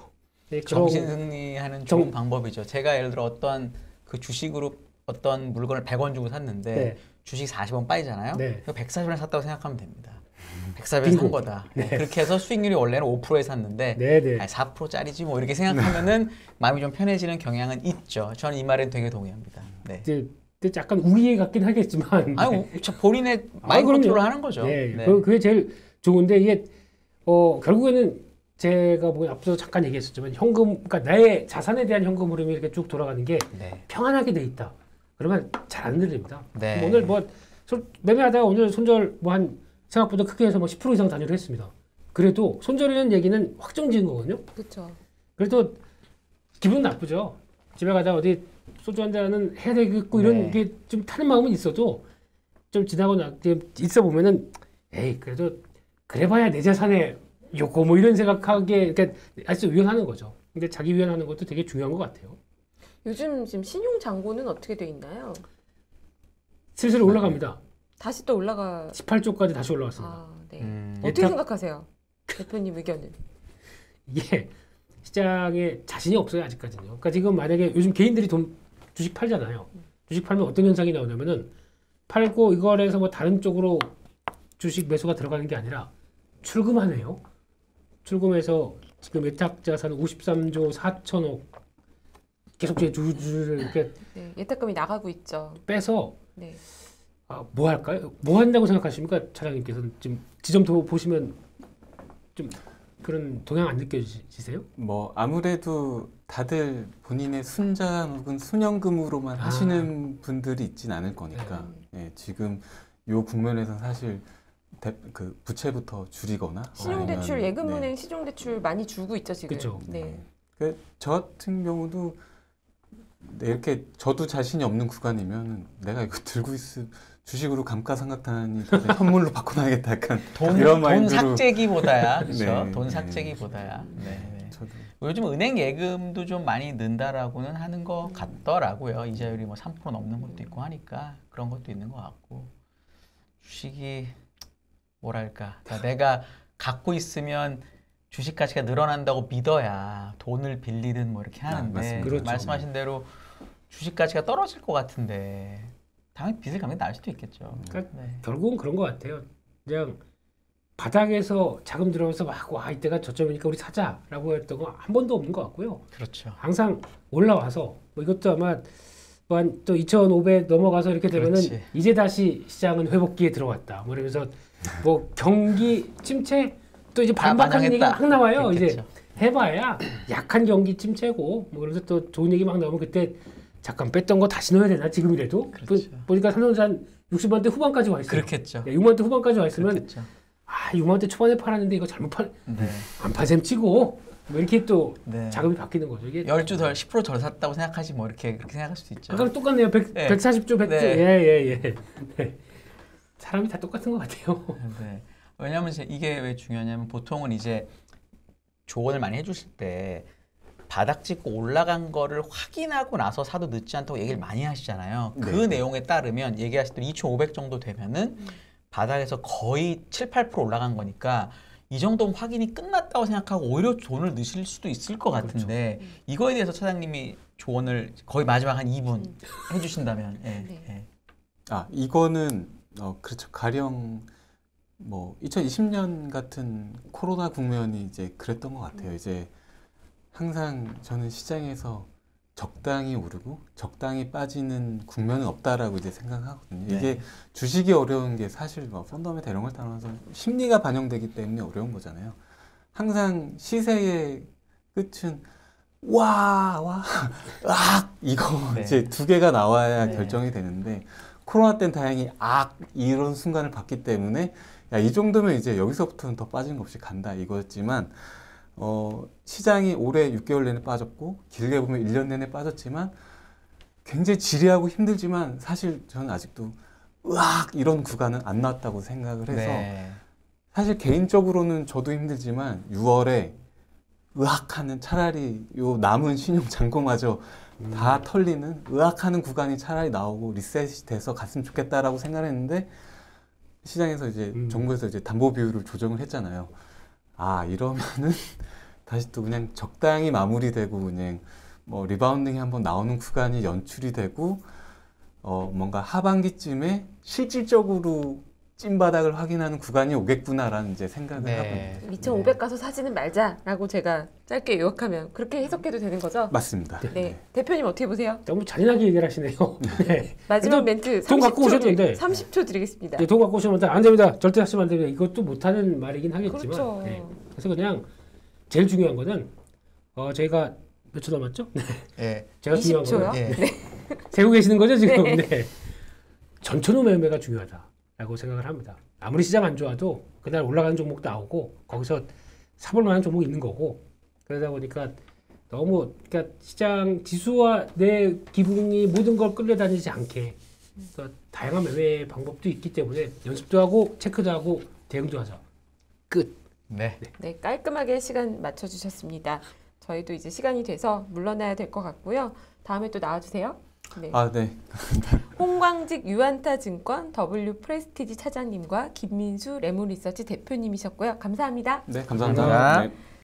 네, 정신 승리하는 좋은 방법이죠. 제가 예를 들어 어떤 그 주식으로 어떤 물건을 100원 주고 샀는데 주식 40원 빠지잖아요. 140원에 샀다고 생각하면 됩니다. 140원에 산 거다. 그렇게 해서 수익률이 원래는 5%에 샀는데 4%짜리지 뭐 이렇게 생각하면은 마음이 좀 편해지는 경향은 있죠. 저는 이 말엔 되게 동의합니다. 네. 약간 우리애 같긴 하겠지만 본인의 마인드 컨트롤 하는 거죠. 그게 제일 좋은데 이게 결국에는 제가 보기엔 앞서 잠깐 얘기했었지만 현금, 그러니까 나의 자산에 대한 현금 흐름이 이렇게 쭉 돌아가는 게 평안하게 돼 있다. 그러면 잘 안 들립니다. 오늘 매매하다가 오늘 손절 생각보다 크게 해서 10% 이상 단위로 했습니다. 그래도 손절이라는 얘기는 확정지은 거거든요. 그렇죠. 그래도 기분 나쁘죠. 집에 가다 어디 소주 한 잔은 해야 되겠고 이런 게 좀 타는 마음은 있어도 좀 지나고 있어 보면은 에이 그래도 그래봐야 내 자산에 요거 뭐 이런 생각하게 그러니까 아주 위안하는 거죠. 근데 자기 위안하는 것도 되게 중요한 것 같아요. 요즘 지금 신용 잔고는 어떻게 돼 있나요? 슬슬 올라갑니다. 다시 또 올라가 18조까지 다시 올라왔습니다. 어떻게 생각하세요? 대표님 의견은? 이게 시장에 자신이 없어요 아직까지는요. 그러니까 지금 만약에 요즘 개인들이 주식 팔잖아요. 주식 팔면 어떤 현상이 나오냐면은 팔고 이걸 해서 뭐 다른 쪽으로 주식 매수가 들어가는 게 아니라 출금하네요. 출금해서 지금 예탁자산 53조 4천억 계속 주주를 이렇게 예탁금이 나가고 있죠. 빼서 뭐 할까요? 뭐 한다고 생각하십니까, 차장님께서는 지금 지점도 보시면 좀 그런 동향 안 느껴지세요? 아무래도 다들 본인의 순자산 혹은 순연금으로만 하시는 분들이 있진 않을 거니까 지금 요 국면에서는 사실 그 부채부터 줄이거나 신용대출 예금은행 시중대출 많이 주고 있죠 지금. 그렇죠. 저 같은 경우도 이렇게 저도 자신이 없는 구간이면 내가 이거 들고 주식으로 감가상각하니 현물로 바꿔놔야겠다 약간 이런 마인드로. 돈 삭제기보다야. 그렇죠. 돈 삭제기보다야. 요즘 은행 예금도 좀 많이 는다라고는 하는 것 같더라고요. 이자율이 3% 넘는 것도 있고 하니까 그런 것도 있는 것 같고 주식이 뭐랄까 내가 갖고 있으면 주식 가치가 늘어난다고 믿어야 돈을 빌리든 뭐 이렇게 하는데 그렇죠. 말씀하신 대로 주식 가치가 떨어질 것 같은데 당연히 빚을 갚는 게 나을 수도 있겠죠. 그러니까 결국은 그런 것 같아요. 그냥 바닥에서 자금 들어오면서 막 와 이때가 저점이니까 우리 사자라고 했던 거 한 번도 없는 것 같고요. 그렇죠. 항상 올라와서 뭐 이것도 아마 또 2,500 넘어가서 이렇게 되면은 그렇지. 이제 다시 시장은 회복기에 들어왔다. 뭐 이러면서 뭐 경기 침체 또 이제 반박하는 얘기가 막 나와요. 그렇겠죠. 이제 해봐야 약한 경기 침체고 뭐 그래서 또 좋은 얘기 막 나오면 그때 잠깐 뺐던 거 다시 넣어야 되나 지금이라도 그렇죠. 보니까 삼성전자 60만 대 후반까지 와 있어요. 그렇겠죠. 6만 대 후반까지 와 있으면 그렇겠죠. 6만 대 초반에 팔았는데 이거 잘못 네. 안 팔셈 치고 뭐 이렇게 또 네. 자금이 바뀌는 거죠. 이게 10주 덜 10% 덜 샀다고 생각하지 뭐 그렇게 생각할 수도 있죠. 아까랑 똑같네요. 140조 100조. 네. 예. 네. 사람이 다 똑같은 것 같아요. 네. 왜냐하면 이게 왜 중요하냐면 보통은 이제 조언을 많이 해주실 때 바닥 찍고 올라간 거를 확인하고 나서 사도 늦지 않다고 얘기를 많이 하시잖아요. 그 네. 내용에 따르면 얘기하실 때 2,500 정도 되면은 바닥에서 거의 7, 8% 올라간 거니까 이 정도면 확인이 끝났다고 생각하고 오히려 돈을 넣으실 수도 있을 것 같은데 그렇죠. 이거에 대해서 차장님이 조언을 거의 마지막 한 2분 해주신다면 예, 네. 예. 이거는 그렇죠. 가령 뭐 2020년 같은 코로나 국면이 이제 그랬던 것 같아요. 이제 항상 저는 시장에서 적당히 오르고 적당히 빠지는 국면은 없다라고 이제 생각하거든요. 네. 이게 주식이 어려운 게 사실 뭐 펀더멘탈 이런 걸 따라서 심리가 반영되기 때문에 어려운 거잖아요. 항상 시세의 끝은 이거 네. 이제 두 개가 나와야 네. 결정이 되는데 코로나 때는 다행히 이런 순간을 봤기 때문에 야, 이 정도면 이제 여기서부터는 더 빠진 거 없이 간다 이거였지만 시장이 올해 6개월 내내 빠졌고 길게 보면 1년 내내 빠졌지만 굉장히 지리하고 힘들지만 사실 저는 아직도 이런 구간은 안 나왔다고 생각을 해서 네. 사실 개인적으로는 저도 힘들지만 6월에 하는 차라리 요 남은 신용 잔고마저 다 털리는 하는 구간이 차라리 나오고 리셋이 돼서 갔으면 좋겠다라고 생각을 했는데 시장에서 이제 정부에서 이제 담보 비율을 조정을 했잖아요. 이러면은 다시 또 그냥 적당히 마무리되고 그냥 뭐 리바운딩이 한번 나오는 구간이 연출이 되고 뭔가 하반기쯤에 실질적으로 찐바닥을 확인하는 구간이 오겠구나라는 이제 생각을 하고 있습니다. 2,500 가서 사지는 말자라고 제가 짧게 요약하면 그렇게 해석해도 되는 거죠? 맞습니다. 네. 대표님 어떻게 보세요? 너무 잔인하게 얘기를 하시네요. 네. 마지막 멘트 돈 갖고 오셔도 돼. 30초 드리겠습니다. 돈 갖고 오시면 안 됩니다. 절대 하시면 안 됩니다. 이것도 못하는 말이긴 하겠지만. 그렇죠. 네. 그래서 그냥 제일 중요한 거는 저희가 몇 초 남았죠? 네. 예. 제가 중요한 20초요? 거는 예. 세고 계시는 거죠 지금? 네. 네. 전천후 매매가 중요하다라고 생각을 합니다. 아무리 시장 안 좋아도 그날 올라가는 종목 나오고 거기서 사볼 만한 종목이 있는 거고 그러다 보니까 너무 그러니까 시장 지수와 내 기분이 모든 걸 끌려다니지 않게 다양한 매매 방법도 있기 때문에 연습도 하고 체크도 하고 대응도 하자. 끝. 네. 네, 깔끔하게 시간 맞춰주셨습니다. 저희도 이제 시간이 돼서 물러나야 될 것 같고요. 다음에 또 나와주세요. 네. 네. 홍광직 유안타증권 W 프레스티지 차장님과 김민수 레몬리서치 대표님이셨고요. 감사합니다. 네, 감사합니다. 감사합니다. 네.